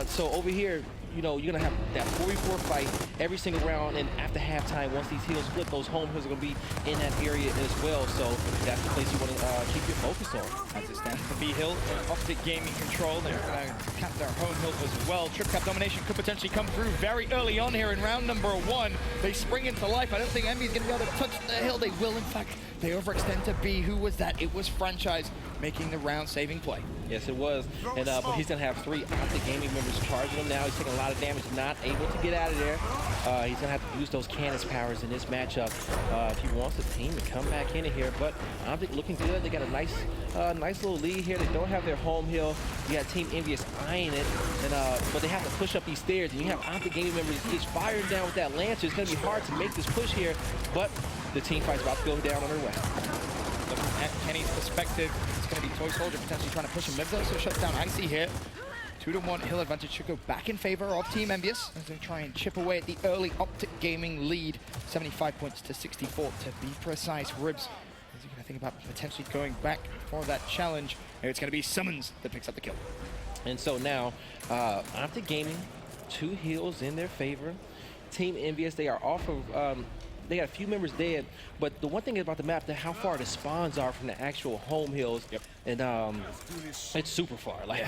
So over here, you know, you're going to have that 4v4 fight every single round, and after halftime, once these hills flip, those home hills are going to be in that area as well. So that's the place you want to keep your focus on. As it stands, the B hill, OpTic Gaming control. They're going to cap their home hill as well. Trip cap domination could potentially come through very early on here in round number 1. They spring into life. I don't think Envy's going to be able to touch the hill. They will, in fact. They overextend to B. Who was that? It was Franchise making the round-saving play. Yes, it was. And but he's going to have 3 OpTic Gaming members charging him now. He's taking a lot of damage, not able to get out of there. He's going to have to use those Canis powers in this matchup if he wants the team to come back into here. But OpTic looking good. They got a nice little lead here. They don't have their home hill. You got Team Envious eyeing it, and but they have to push up these stairs. And you have OpTic Gaming members just firing down with that Lancer. It's going to be hard to make this push here, but the team fight's about to go down on their way. Looking at Kenny's perspective, it's going to be Toy Soldier potentially trying to push him. Lives also shuts down Icy here. 2-1 hill advantage should go back in favor of Team Envious as they try and chip away at the early OpTic Gaming lead. 75 points to 64 to be precise. Ribs, as you're going to think about potentially going back for that challenge. It's going to be Summons that picks up the kill. And so now, OpTic Gaming, 2 heals in their favor. Team Envious, they are off of they got a few members dead, but the one thing about the map, how far the spawns are from the actual home hills, and it's super far. Like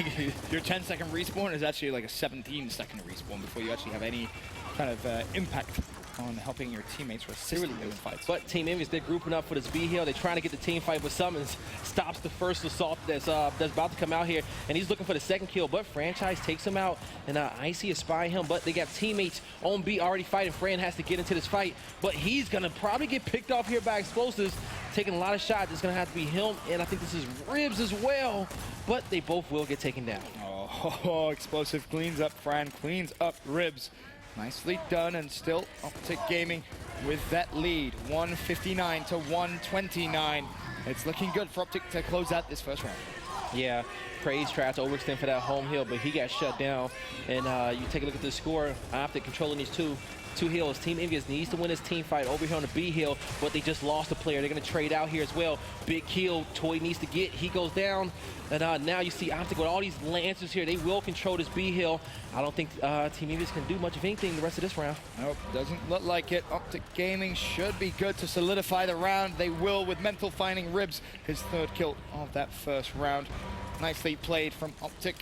your 10-second respawn is actually like a 17-second respawn before you actually have any kind of impact on helping your teammates or assisting them in fights. But Team Envious, they're grouping up for this B hill. They're trying to get the team fight, but Summons stops the first assault that's about to come out here, and he's looking for the second kill, but Franchise takes him out, and Icy is spying him, but they got teammates on B already fighting. Fran has to get into this fight, but he's gonna probably get picked off here by explosives, taking a lot of shots. It's gonna have to be him, and I think this is Ribs as well, but they both will get taken down. Oh, explosive cleans up Fran, cleans up Ribs. Nicely done, and still OpTic Gaming with that lead, 159 to 129. It's looking good for OpTic to close out this first round. Yeah, Praise tried to overextend for that home hill, but he got shut down. And you take a look at the score, OpTic controlling these two two hills. Team Envious needs to win this team fight over here on the B hill, but they just lost a player. They're going to trade out here as well. Big kill. Toy needs to get. He goes down. And now you see OpTic with all these lancers here. They will control this B hill. I don't think Team Envious can do much of anything the rest of this round. Nope, doesn't look like it. OpTic Gaming should be good to solidify the round. They will with Mental finding Ribs, his third kill of that first round. Nicely played from OpTic.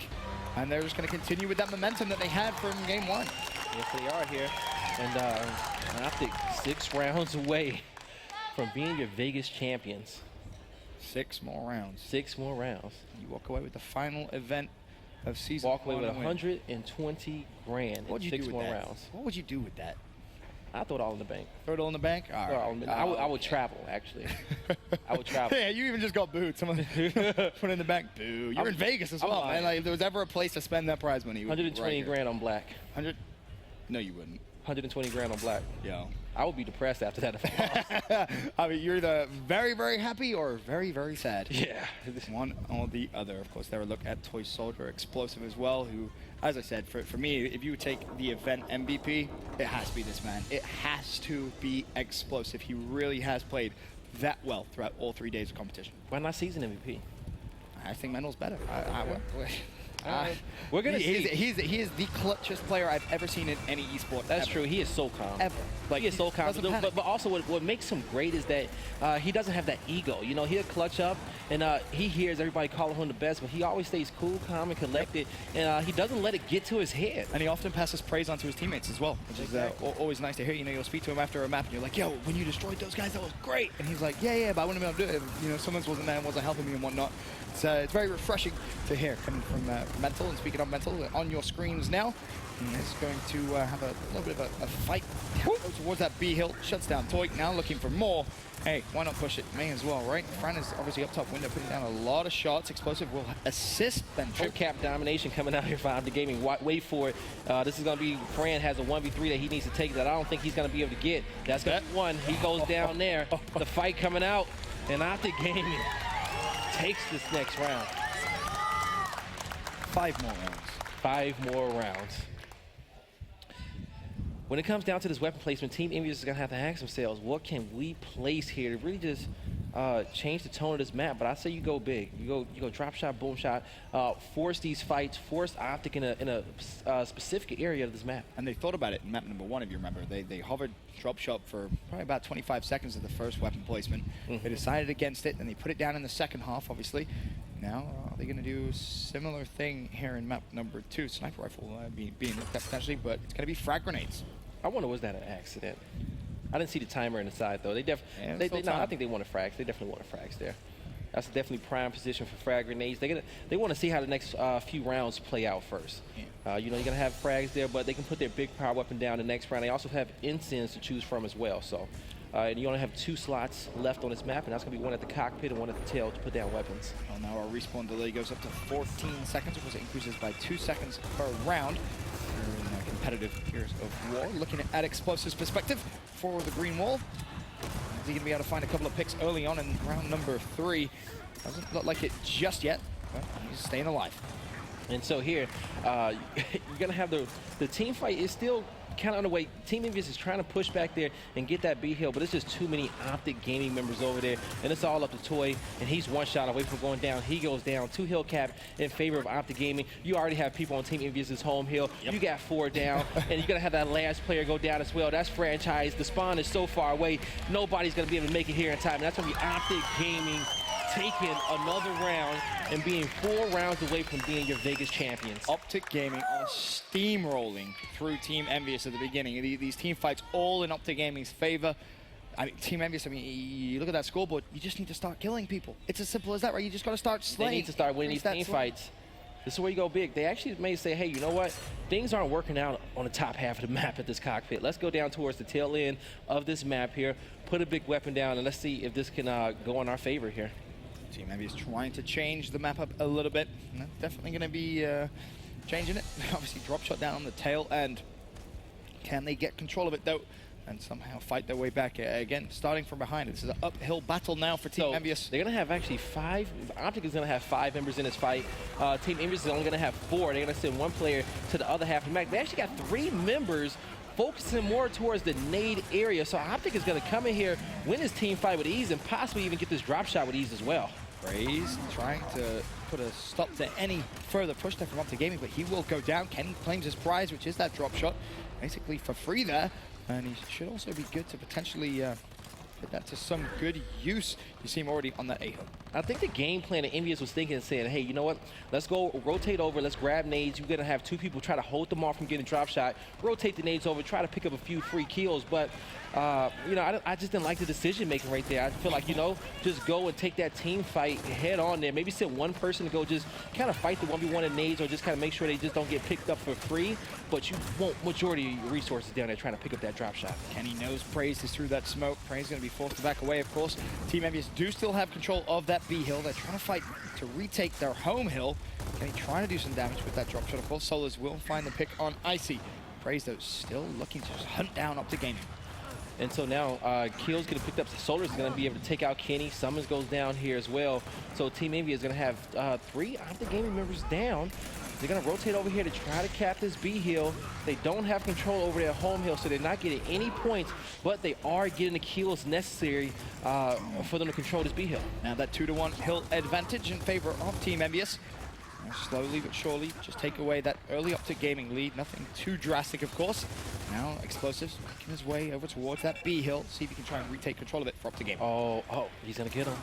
And they're just going to continue with that momentum that they had from game 1. Yes, they are here. And OpTic 6 rounds away from being your Vegas champions. 6 more rounds. 6 more rounds. You walk away with the final event of season. Walk away with 120 grand. What would you do with more that? rounds. What would you do with that? I'd throw it all in the bank. Throw it all in the bank? All right. I would travel, actually. I would travel. Yeah, you even just got booed. Someone put it in the bank. Boo. You're in Vegas as well, man. Like, if there was ever a place to spend that prize money, 120 grand on black. 100? No, you wouldn't. 120 grand on black. Yo. I would be depressed after that if I lost. I mean, you're either very, very happy or very, very sad. Yeah. One or the other. Of course, there a look at Toy Soldier Explosive as well, who, as I said, for me, if you would take the event MVP, it has to be this man. It has to be Explosive. He really has played that well throughout all 3 days of competition. Why not season MVP? I think Mental's better. We're gonna see. He is the clutchest player I've ever seen in any esport. That's true. He is so calm. Ever. Like, he is so calm. But also, what makes him great is that he doesn't have that ego. You know, he'll clutch up, and he hears everybody calling him the best, but he always stays cool, calm, and collected, and he doesn't let it get to his head. And he often passes praise on to his teammates as well, which is always nice to hear. You know, you'll speak to him after a map, and you're like, yo, when you destroyed those guys, that was great. And he's like, yeah, but I wouldn't have been able to do it. You know, someone wasn't there and wasn't helping me and whatnot. It's very refreshing to hear coming from Mental. And speaking of Mental, on your screens now, is going to have a little bit of a fight towards that B hill. Shuts down Toy. Now looking for more. Hey, why not push it? May as well, right? Fran is obviously up top window, putting down a lot of shots. Explosive will assist Ben. Full cap domination coming out here for OpTic Gaming. Wait for it. This is going to be, Fran has a 1v3 that he needs to take that I don't think he's going to be able to get. That's going to be one. He goes down there. The fight coming out, and OpTic Gaming takes this next round. 5 more rounds. 5 more rounds. When it comes down to this weapon placement, Team Envious is going to have to ask themselves, what can we place here to really just change the tone of this map? But I say you go big. You go drop shot, boom shot, force these fights, force OpTic in a specific area of this map. And they thought about it in map number 1, if you remember. They hovered drop shot for probably about 25 seconds of the first weapon placement. They decided against it, and they put it down in the second half, obviously. Now, are they going to do a similar thing here in map number 2? Sniper rifle being looked at potentially, but it's going to be frag grenades. I wonder, was that an accident? I didn't see the timer in the side, though. I think they wanted frags. They definitely wanted frags there. That's definitely prime position for frag grenades. They want to see how the next few rounds play out first. Yeah. You know, you're going to have frags there, but they can put their big power weapon down the next round. They also have ensigns to choose from as well. So and you only have 2 slots left on this map, and that's going to be one at the cockpit and one at the tail to put down weapons. Well, now our respawn delay goes up to 14 seconds. Of course, it increases by 2 seconds per round. We're in competitive Gears of War. Looking at Explosive's perspective for the green wall. Is he going to be able to find a couple of picks early on in round number 3? Doesn't look like it just yet, but he's staying alive. And so here, you're going to have the team fight is still kind of underway. Team Envious is trying to push back there and get that B hill, but it's just too many OpTic Gaming members over there, and it's all up to Toy, and he's 1 shot away from going down. He goes down. 2 hill cap in favor of OpTic Gaming. You already have people on Team Envious's home hill. Yep. You got 4 down, and you're going to have that last player go down as well. That's franchise. The spawn is so far away, nobody's going to be able to make it here in time, and that's going to be OpTic Gaming taking another round and being 4 rounds away from being your Vegas champions. OpTic Gaming are steamrolling through Team Envious at the beginning. These team fights all in OpTic Gaming's favor. I mean, Team Envious, I mean, you look at that scoreboard, you just need to start killing people. It's as simple as that, right? You just got to start slaying. They need to start winning these team fights. This is where you go big. They actually may say, hey, you know what? Things aren't working out on the top half of the map at this cockpit. Let's go down towards the tail end of this map here, put a big weapon down, and let's see if this can go in our favor here. Team Envious trying to change the map up a little bit. Definitely going to be changing it. Obviously, drop shot down on the tail end. Can they get control of it, though, and somehow fight their way back? Again, starting from behind. This is an uphill battle now for Team Envious. They're going to have actually 5. OpTic is going to have 5 members in this fight. Team Envious is only going to have 4. They're going to send 1 player to the other half of the map. They actually got 3 members focusing more towards the nade area. So OpTic is going to come in here, win this team fight with ease, and possibly even get this drop shot with ease as well. Praise trying to put a stop to any further push there from OpTic Gaming, but he will go down. Kenny claims his prize, which is that drop shot, basically for free there. And he should also be good to potentially put that to some good use. You see him already on that A-hook. I think the game plan that Envious was thinking and saying, hey, you know what? Let's go rotate over. Let's grab nades. You're going to have two people try to hold them off from getting a drop shot. Rotate the nades over. Try to pick up a few free kills. But, you know, I just didn't like the decision making right there. I feel like, you know, just go and take that team fight head on there. Maybe send one person to go just kind of fight the 1v1 in nades or just kind of make sure they just don't get picked up for free. But you want majority of your resources down there trying to pick up that drop shot. Kenny knows Praise is through that smoke. Praise going to be forced to back away, of course. Team Envious do still have control of that B hill. They're trying to fight to retake their home hill. Kenny trying to do some damage with that drop shot. Of course, Solas will find the pick on Icy. Praise, though, still looking to just hunt down OpTic Gaming. And so now Keel's going to pick up. Solar's going to be able to take out Kenny. Summons goes down here as well. So Team Envy is going to have 3 OpTic Gaming members down. They're going to rotate over here to try to cap this B hill. They don't have control over their home hill, so they're not getting any points, but they are getting the kills necessary for them to control this B hill. Now that 2-to-1 hill advantage in favor of Team Envious. Slowly but surely, just take away that early OpTic Gaming lead. Nothing too drastic, of course. Now Explosives making his way over towards that B hill. See if he can try and retake control of it for OpTic Gaming. Oh, he's going to get him.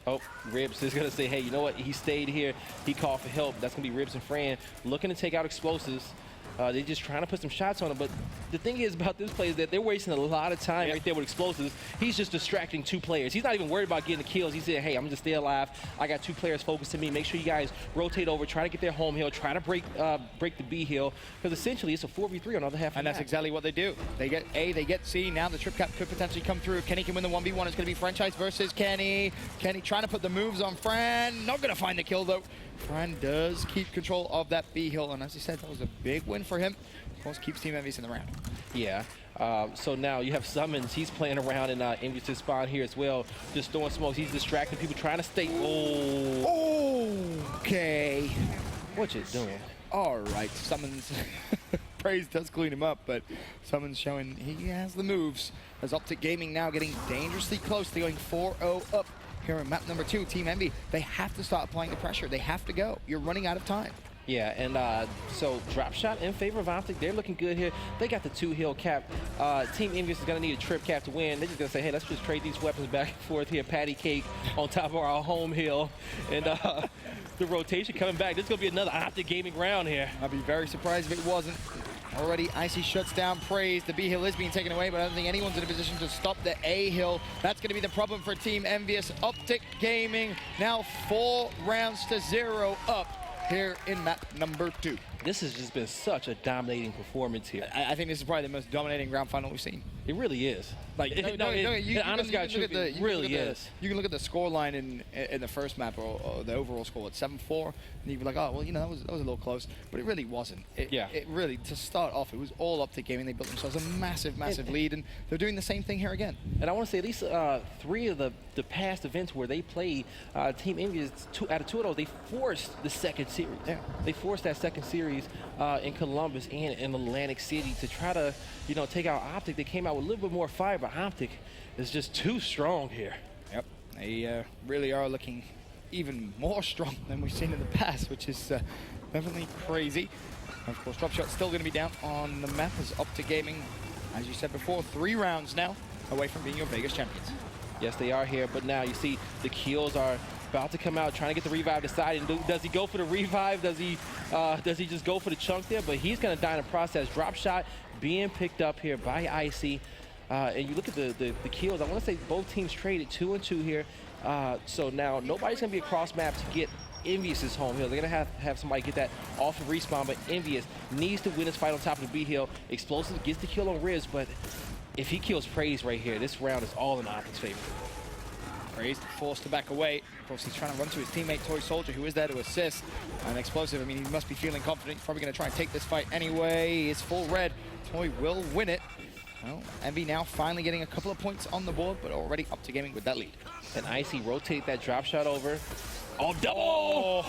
Oh, Ribs is going to say, hey, you know what? He stayed here. He called for help. That's going to be Ribs and Fran looking to take out Explosives. They're just trying to put some shots on him. But the thing is about this play is that they're wasting a lot of time right there with Explosives. He's just distracting 2 players. He's not even worried about getting the kills. He said, hey, I'm going to stay alive. I got 2 players focused on me. Make sure you guys rotate over, try to get their home hill, try to break the B hill. Because essentially it's a 4v3 on the other half of the And that's exactly what they do. They get A, they get C. Now the trip cap could potentially come through. Kenny can win the 1v1. It's going to be Franchise versus Kenny. Kenny trying to put the moves on Fran. Not going to find the kill, though. Fran does keep control of that B hill. And as he said, that was a big win for him. Of course, keeps Team Envious in the round. Yeah. So now you have Summons. He's playing around in Envious' spawn here as well. Just throwing smokes. He's distracting people, trying to stay. Oh. Okay. What you doing? All right. Summons. Praise does clean him up, but Summons showing he has the moves. As OpTic Gaming now getting dangerously close to going 4-0 up here in map number 2. Team Envy, they have to start applying the pressure. They have to go. You're running out of time. Yeah, and so drop shot in favor of OpTic. They're looking good here. They got the 2 hill cap. Team Envious is going to need a trip cap to win. They're just going to say, hey, let's just trade these weapons back and forth here. Patty cake on top of our home hill. And the rotation coming back. This is going to be another OpTic Gaming round here. I'd be very surprised if it wasn't. Already Icy shuts down Praise. The B hill is being taken away, but I don't think anyone's in a position to stop the A hill. That's going to be the problem for Team Envious. OpTic Gaming now 4 rounds to 0 up here in map number 2. This has just been such a dominating performance here. I think this is probably the most dominating grand final we've seen. It really is. Like, You can look at the score line in the first map or the overall score at 7-4, and you'd be like, oh, well, you know, that was a little close, but it really wasn't. It really, to start off, it was all OpTic Gaming. They built themselves a massive lead, and they're doing the same thing here again. And I want to say at least 3 of the past events where they played Team Envious, out of 2 of those, they forced the second series. Yeah. They forced that second series in Columbus and in Atlantic City to try to, you know, take out OpTic. They came out with a little bit more fire, but OpTic is just too strong here. Yep, they really are looking even more strong than we've seen in the past, which is definitely crazy. Of course, drop shot's still going to be down on the map as OpTic Gaming, as you said before, 3 rounds now away from being your Vegas champions. Yes, they are here, but now you see the kills are about to come out, trying to get the revive decided. Does he go for the revive? Does he just go for the chunk there? But he's going to die in the process. Drop shot being picked up here by Icy. And you look at the kills. I want to say both teams traded 2 and 2 here. So now nobody's going to be across map to get Envious' home hill. They're going to have somebody get that off of respawn, but Envious needs to win this fight on top of the B hill. Explosive gets the kill on Riz, but if he kills Praise right here, this round is all in OpTic's favor. Praise forced to back away. Of course, he's trying to run to his teammate Toy Soldier, who is there to assist. And Explosive, I mean, he must be feeling confident. He's probably going to try and take this fight anyway. It's full red. Toy will win it. Well, Envy now finally getting a couple of points on the board, but already OpTic Gaming with that lead. And Icy rotate that drop shot over. Oh, double!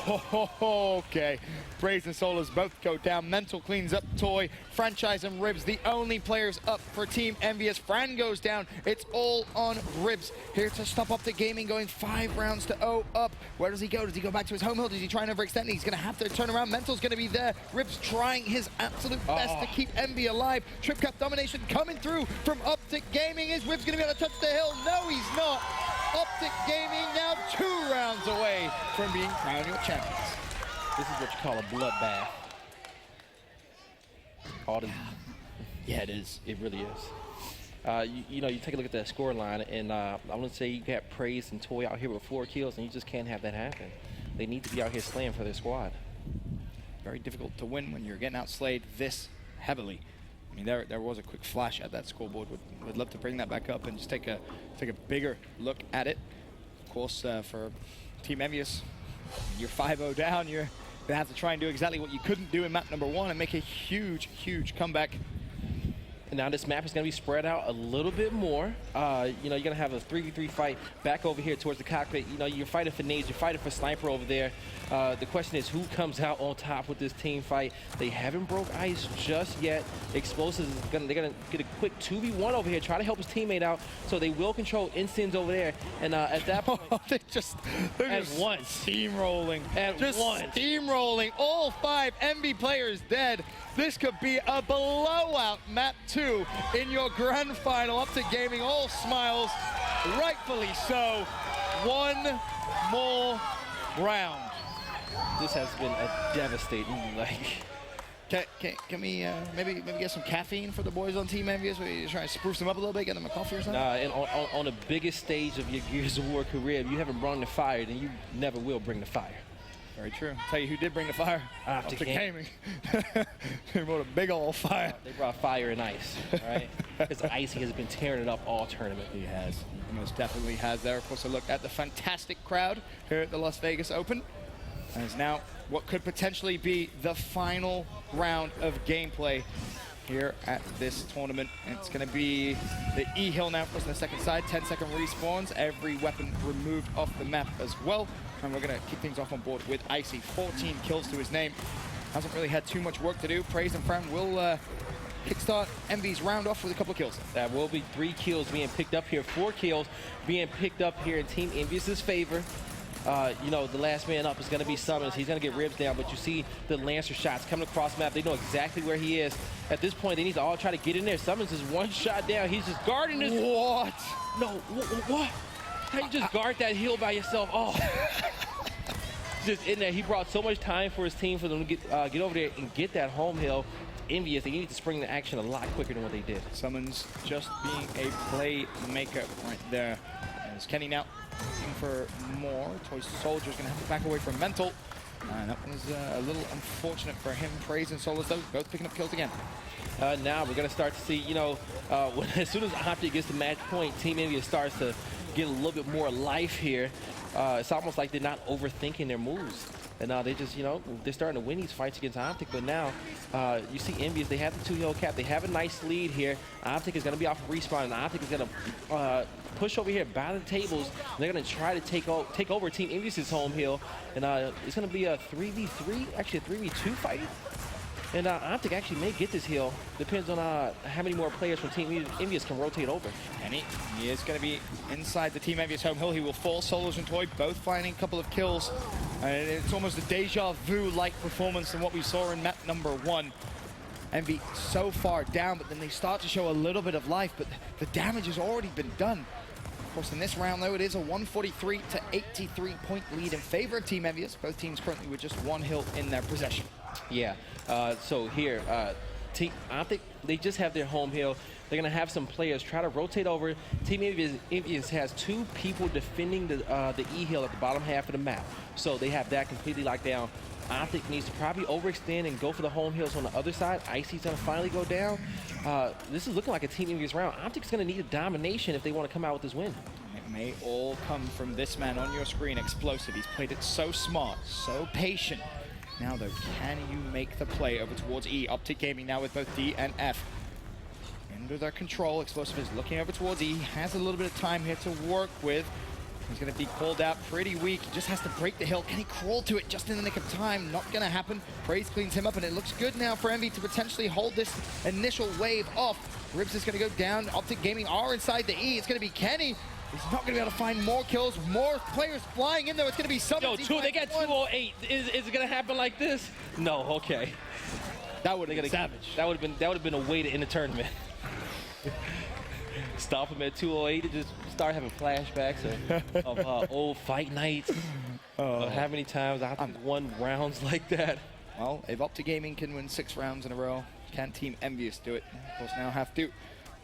Oh, okay. Brazen Solas both go down. Mental cleans up Toy. Franchise and Ribs, the only players up for Team Envious. Fran goes down. It's all on Ribs. Here to stop OpTic Gaming, going 5 rounds to 0 up. Where does he go? Does he go back to his home hill? Does he try and overextend? He's going to have to turn around. Mental's going to be there. Ribs trying his absolute best to keep Envy alive. Trip cap domination coming through from OpTic Gaming. Is Ribs going to be able to touch the hill? No, he's not. OpTic Gaming now 2 rounds away from being crowned your champions. This is what you call a bloodbath. Yeah, it is. It really is. You know, you take a look at that score line, and I want to say you got Praise and Toy out here with 4 kills, and you just can't have that happen. They need to be out here slaying for their squad. Very difficult to win when you're getting outslayed this heavily. I mean, there was a quick flash at that scoreboard. Would love to bring that back up and just take a bigger look at it. Of course, for Team Envious, you're 5-0 down. You're gonna have to try and do exactly what you couldn't do in map number 1 and make a huge, huge comeback. And now this map is going to be spread out a little bit more. You know, you're going to have a 3v3 fight back over here towards the cockpit. You know, you're fighting for nades, you're fighting for sniper over there. The question is who comes out on top with this team fight. They haven't broke ice just yet. Explosives, they're going to get a quick 2v1 over here, try to help his teammate out. So they will control Instins over there. And at that point, they're just steamrolling. Steamrolling. All 5 Envy players dead. This could be a blowout map 2 in your grand final. OpTic Gaming all smiles, rightfully so. 1 more round. This has been a devastating, Can we maybe get some caffeine for the boys on Team Envious? We try to spruce them up a little bit, get them a coffee or something? Nah, and on the biggest stage of your Gears of War career, if you haven't brought the fire, then you never will bring the fire. Very true. I'll tell you who did bring the fire. OpTic Gaming. They brought a big old fire. They brought fire and ice, right? Because Icy has been tearing it up all tournament. He has. He most definitely has there. Of course, a look at the fantastic crowd here at the Las Vegas Open. As now what could potentially be the final round of gameplay here at this tournament. It's going to be the E hill now, of course, on the second side. 10-second respawns. Every weapon removed off the map as well. And we're going to kick things off on board with Icy. 14 kills to his name. Hasn't really had too much work to do. Praise and Fran will kickstart Envy's round off with a couple of kills. That will be 3 kills being picked up here. 4 kills being picked up here in Team Envious's favor. You know, the last man up is going to be Summons. He's going to get Ribs down, but you see the Lancer shots coming across map. They know exactly where he is. At this point, they need to all try to get in there. Summons is 1 shot down. He's just guarding his... What? No, what? How you just guard that hill by yourself? Oh. Just in there. He brought so much time for his team for them to get over there and get that home hill. Envious, they needed to spring the action a lot quicker than what they did. Summons just being a playmaker right there. As Kenny now looking for more. Toy Soldier's going to have to back away from Mental. And that was a little unfortunate for him. Praise and Solas, though, both picking up kills again. Now we're going to start to see, you know, as soon as OpTic gets to match point, Team Envious starts to get a little bit more life here. It's almost like they're not overthinking their moves. And now they just, you know, they're starting to win these fights against OpTic. But now you see Envious, they have the 2 hill cap. They have a nice lead here. OpTic is going to be off of respawn, and OpTic is going to push over here by the tables. They're going to try to take over Team Envious's home hill. And it's going to be a 3v3, actually a 3v2 fight. And OpTic actually may get this hill. Depends on how many more players from Team Envious can rotate over. And he is going to be inside the Team Envious home hill. He will fall. Solos and Toy both finding a couple of kills. And it's almost a deja vu-like performance than what we saw in map number 1. Envy so far down, but then they start to show a little bit of life, but the damage has already been done. Of course, in this round, though, it is a 143 to 83 point lead in favor of Team Envious. Both teams currently with just 1 hill in their possession. Yeah, so here, Team OpTic, they just have their home hill. They're going to have some players try to rotate over. Team Envious has 2 people defending the E hill at the bottom half of the map. So they have that completely locked down. OpTic needs to probably overextend and go for the home hills on the other side. Icy's going to finally go down. This is looking like a Team Envious round. OpTic's going to need a domination if they want to come out with this win. It may all come from this man on your screen, Explosive. He's played it so smart, so patient. Now, though, can you make the play over towards E? OpTic Gaming now with both D and F under their control. Explosive is looking over towards E. Has a little bit of time here to work with. He's going to be called out pretty weak. He just has to break the hill. Can he crawl to it just in the nick of time? Not going to happen. Praise cleans him up, and it looks good now for Envy to potentially hold this initial wave off. Ribs is going to go down. OpTic Gaming are inside the E. It's going to be Kenny. He's not going to be able to find more kills. More players flying in there. It's going to be Summons. Yo, they got 208. Is it going to happen like this? No, okay. That would have been savage. That would have been a way to end the tournament. Stop him at 208 and just start having flashbacks of old fight nights. How many times I've won rounds like that? Well, if OpTic Gaming can win 6 rounds in a row, can Team Envious do it? Of course, now have to.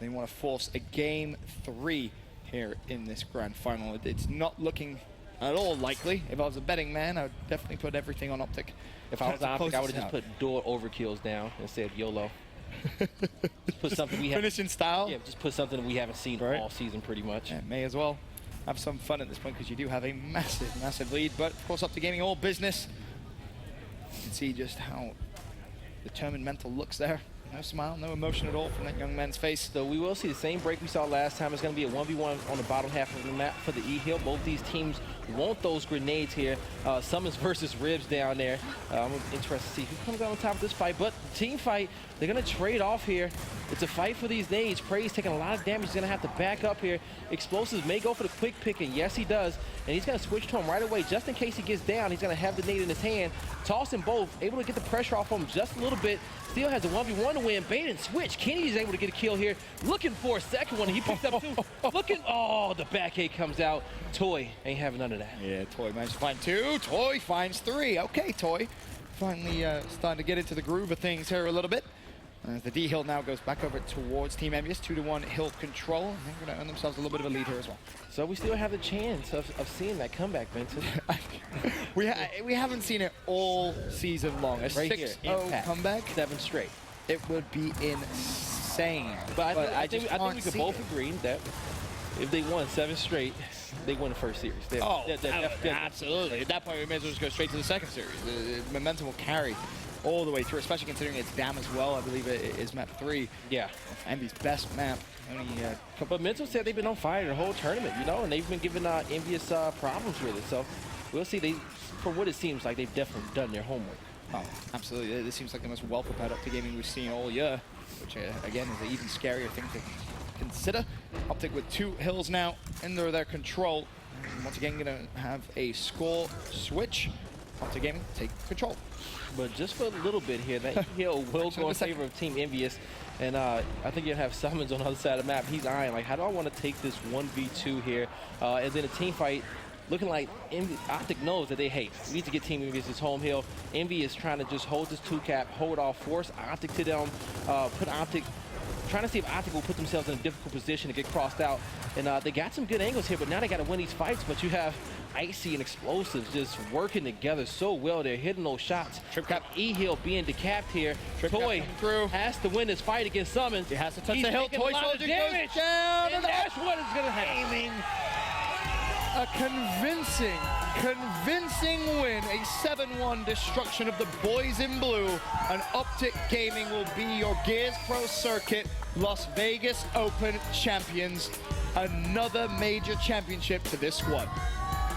They want to force a game 3 here in this grand final. It's not looking at all likely. If I was a betting man, I would definitely put everything on OpTic. If I was OpTic, I would have just put door overkills down instead of YOLO. Just put something we finish in style. Yeah, just put something we haven't seen all season, pretty much. Yeah, may as well have some fun at this point because you do have a massive lead. But of course, OpTic Gaming all business. You can see just how determined mental looks there. No smile, no emotion at all from that young man's face. So we will see the same break we saw last time. It's going to be a 1v1 on the bottom half of the map for the E-Hill. Both these teams want those grenades here. Summons versus Ribs down there. I'm interested to see who comes out on top of this fight. But the team fight, they're going to trade off here. It's a fight for these nades. Praise taking a lot of damage. He's going to have to back up here. Explosives may go for the quick pick, and yes, he does. And he's going to switch to him right away. Just in case he gets down, he's going to have the nade in his hand. Toss them both, able to get the pressure off him just a little bit. Still has a 1v1 to win. Bait and switch. Kenny is able to get a kill here. Looking for a second one. He picked up 2. Oh, the back eight comes out. Toy ain't having none of that. Yeah, Toy managed to find 2. Toy finds 3. Okay, Toy. Finally starting to get into the groove of things here a little bit. As the D-Hill now goes back over towards Team Envious, 2-1 hill control. And they're going to earn themselves a little bit of a lead here as well. So we still have the chance of seeing that comeback, Vincent. we haven't seen it all season long. A Right 6-0 comeback. 7 straight. It would be insane. But I think we could both agree that if they won 7 straight, they win the first series. Absolutely. At that point, we may as well just go straight to the second series. The momentum will carry all the way through, especially considering it's Dam as well. I believe it is map 3. Yeah. Envy's best map. But Mental said they've been on fire the whole tournament, you know, and they've been giving Envious problems with it. So we'll see. For what it seems like, they've definitely done their homework. Oh, absolutely. This seems like the most well-prepared OpTic Gaming we've seen all year, which, again, is an even scarier thing to consider. OpTic with 2 hills now under their control. And once again, going to have a score switch. OpTic Gaming take control. But just for a little bit here, that hill will go in favor of Team Envious. And I think you'll have Summons on the other side of the map. He's eyeing, like, how do I want to take this 1v2 here? And then a team fight looking like OpTic knows that we need to get Team Envious this home hill. Envy is trying to just hold this 2-cap, hold off, force OpTic to them, put OpTic, trying to see if OpTic will put themselves in a difficult position to get crossed out. And they got some good angles here, but now they got to win these fights. But you have Icy and Explosives just working together so well. They're hitting those shots. Trip cap. E-Hill being decapped here. Toy has to win this fight against Summons. He has to touch the hill. Toy Soldier goes down. And that's what is going to happen. A convincing win. A 7-1 destruction of the boys in blue. And OpTic Gaming will be your Gears Pro Circuit Las Vegas Open champions. Another major championship to this squad.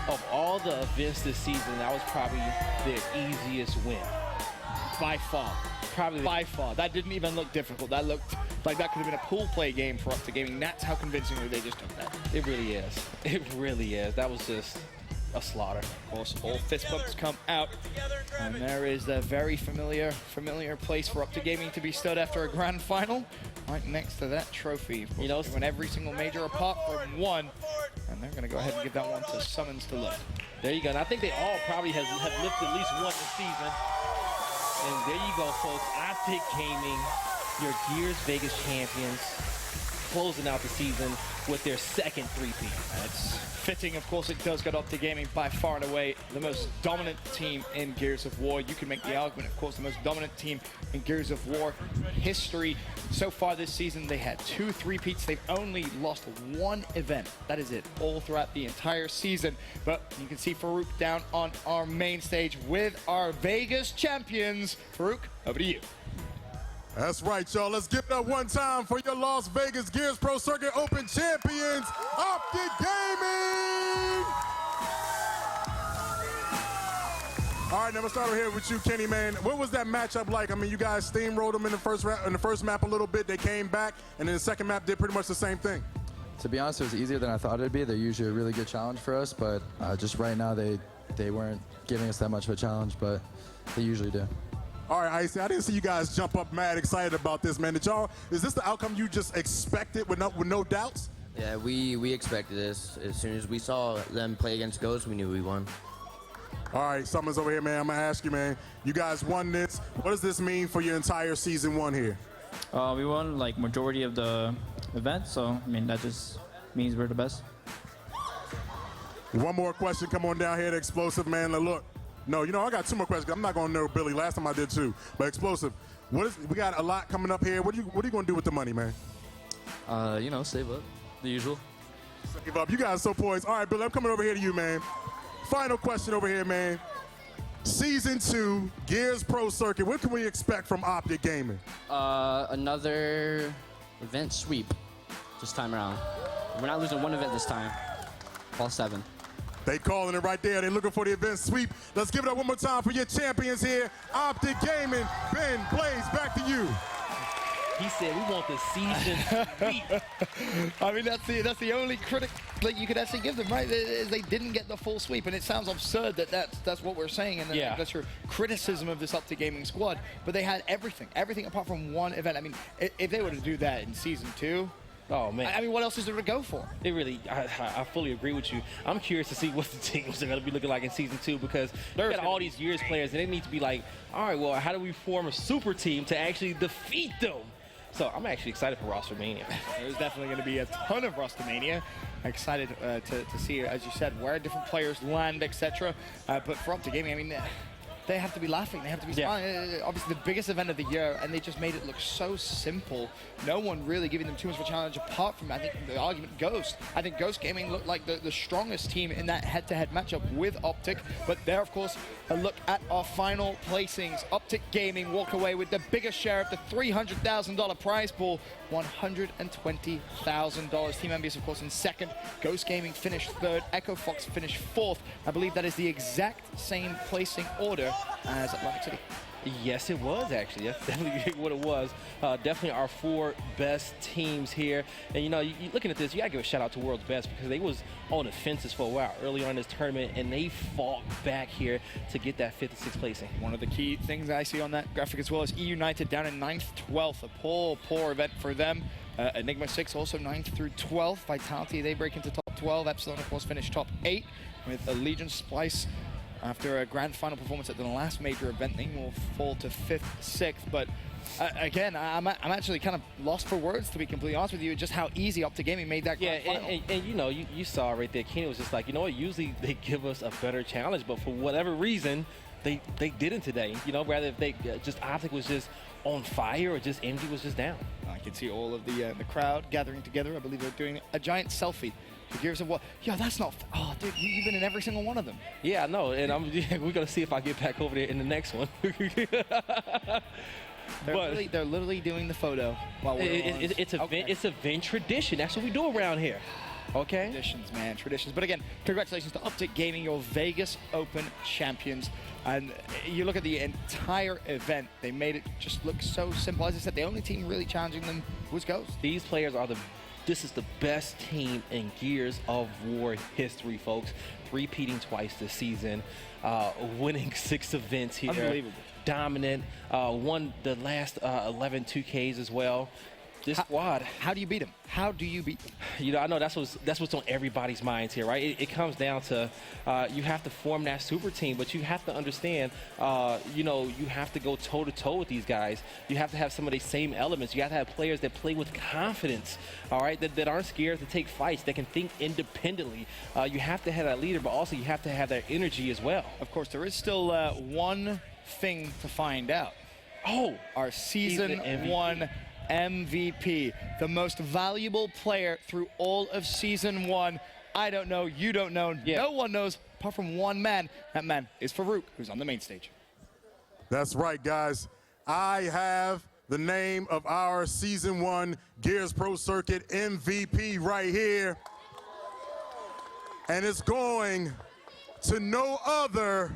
Of all the events this season, that was probably their easiest win. By far. Probably by far. That didn't even look difficult. That looked like that could have been a pool play game for OpTic Gaming. That's how convincingly they just took that. It really is. It really is. That was just a slaughter. Of course, all fist bumps come out. And there is the very familiar place for OpTic Gaming to be stood after a grand final. Right next to that trophy. Of course, you know, they win every single major apart from 1. And they're going to go ahead and give that one to Summons to lift. There you go. And I think they all probably have lifted at least 1 this season. And there you go, folks. OpTic Gaming, your Gears Vegas champions, closing out the season with their second 3-peat. That's fitting, of course. It does get OpTic Gaming by far and away the most dominant team in Gears of War. You can make the argument, of course, the most dominant team in Gears of War history. So far this season, they had 2 3-peats. They've only lost 1 event. That is it, all throughout the entire season. But you can see Farouk down on our main stage with our Vegas champions. Farouk, over to you. That's right, y'all. Let's give it up one time for your Las Vegas Gears Pro Circuit Open champions, OpTic Gaming! All right, now we'll start over here with you, Kenny, man. What was that matchup like? I mean, you guys steamrolled them in the first map a little bit. They came back, and then the second map did pretty much the same thing. To be honest, it was easier than I thought it'd be. They're usually a really good challenge for us, but just right now they weren't giving us that much of a challenge, but they usually do. All right, Icy, I didn't see you guys jump up mad excited about this, man. Is this the outcome you just expected with no doubts? Yeah, we expected this. As soon as we saw them play against Ghost, we knew we won. All right, Summers over here, man. I'm going to ask you, man. You guys won this. What does this mean for your entire season one here? We won like majority of the event, so I mean that just means we're the best. One more question. Come on down here to Explosive, man. Now, look. No, you know, I got two more questions. I'm not going to know Billy. Last time I did too. But Explosive, we got a lot coming up here. What are you going to do with the money, man? You know, save up, the usual. Save up. You guys are so poised. All right, Billy, I'm coming over here to you, man. Final question over here, man. Season 2, Gears Pro Circuit. What can we expect from OpTic Gaming? Another event sweep this time around. We're not losing one event this time. All 7. They calling it right there. They're looking for the event sweep. Let's give it up one more time for your champions here. OpTic Gaming. Ben, Blaze, back to you. He said we want the season sweep. I mean, that's the only critic that you could actually give them, right? Is they didn't get the full sweep, and it sounds absurd that that's what we're saying, and that's your criticism of this OpTic Gaming squad. But they had everything apart from one event. I mean, if they were to do that in season 2. Oh, man. I mean, what else is there to go for? It really, I fully agree with you. I'm curious to see what the teams are going to be looking like in Season 2 because they've got all these Gears players, and they need to be like, all right, well, how do we form a super team to actually defeat them? So I'm actually excited for Rostermania. There's definitely going to be a ton of Rostermania. Excited to see, as you said, where different players land, etc. But for OpTic Gaming, I mean, they have to be laughing. They have to be smiling. Obviously, the biggest event of the year, and they just made it look so simple. No one really giving them too much of a challenge apart from, I think, the argument Ghost. I think Ghost Gaming looked like the strongest team in that head-to-head matchup with OpTic. But there, of course, a look at our final placings. OpTic Gaming walk away with the biggest share of the $300,000 prize pool, $120,000. Team Envious, of course, in second. Ghost Gaming finished third. Echo Fox finished fourth. I believe that is the exact same placing order as Atlantic City. Yes, it was actually. That's definitely what it was. Definitely our 4 best teams here. And you know, you looking at this, you gotta give a shout out to World's Best because they was on the fences for a while early on in this tournament, and they fought back here to get that 5th and 6th placing. One of the key things I see on that graphic as well is E United down in 9th, 12th. A poor event for them. Enigma 6 also 9th through 12th. Vitality, they break into top 12. Epsilon, of course, finished top 8 with Allegiance Splice. After a grand final performance at the last major event, they will fall to 5th, 6th. But again, I'm actually kind of lost for words, to be completely honest with you, just how easy OpTic Gaming made that grand final. And you know, you saw right there, Kenny was just like, you know what, usually they give us a better challenge, but for whatever reason, they didn't today. You know, rather if they just OpTic was just on fire or just MG was just down. I can see all of the crowd gathering together. I believe they're doing a giant selfie. The Gears of War. Yeah, that's not. Oh, dude, you've been in every single one of them. Yeah, I know, and we're gonna see if I get back over there in the next one. They're literally doing the photo while we're it's event tradition. That's what we do around here. Okay. Traditions, man, traditions. But again, congratulations to OpTic Gaming, your Vegas Open champions. And you look at the entire event, they made it just look so simple. As I said, the only team really challenging them was Ghost. These players are this is the best team in Gears of War history, folks. Repeating twice this season, winning 6 events here. Unbelievable. Dominant, won the last 11 2Ks as well. This squad. How do you beat them? How do you beat them? You know, I know that's what's on everybody's minds here, right? It comes down to you have to form that super team, but you have to understand, you know, you have to go toe-to-toe with these guys. You have to have some of the same elements. You have to have players that play with confidence, all right, that aren't scared to take fights, that can think independently. You have to have that leader, but also you have to have that energy as well. Of course, there is still one thing to find out. Oh, our season 1 MVP, the most valuable player through all of season 1. I don't know, you don't know, no one knows apart from one man. That man is Farouk, who's on the main stage. That's right, guys. I have the name of our Season 1 Gears Pro Circuit MVP right here. And it's going to no other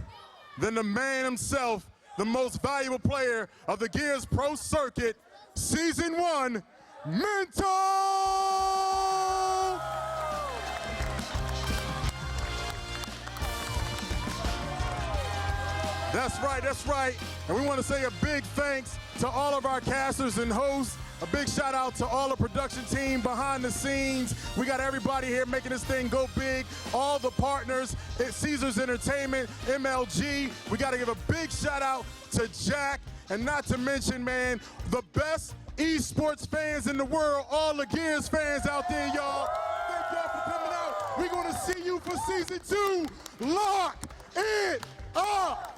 than the man himself, the most valuable player of the Gears Pro Circuit, Season 1, Mental! That's right, that's right. And we want to say a big thanks to all of our casters and hosts. A big shout out to all the production team behind the scenes. We got everybody here making this thing go big. All the partners at Caesars Entertainment, MLG. We got to give a big shout out to Jack. And not to mention, man, the best esports fans in the world, all the Gears fans out there, y'all. Thank y'all for coming out. We're going to see you for Season 2. Lock it up.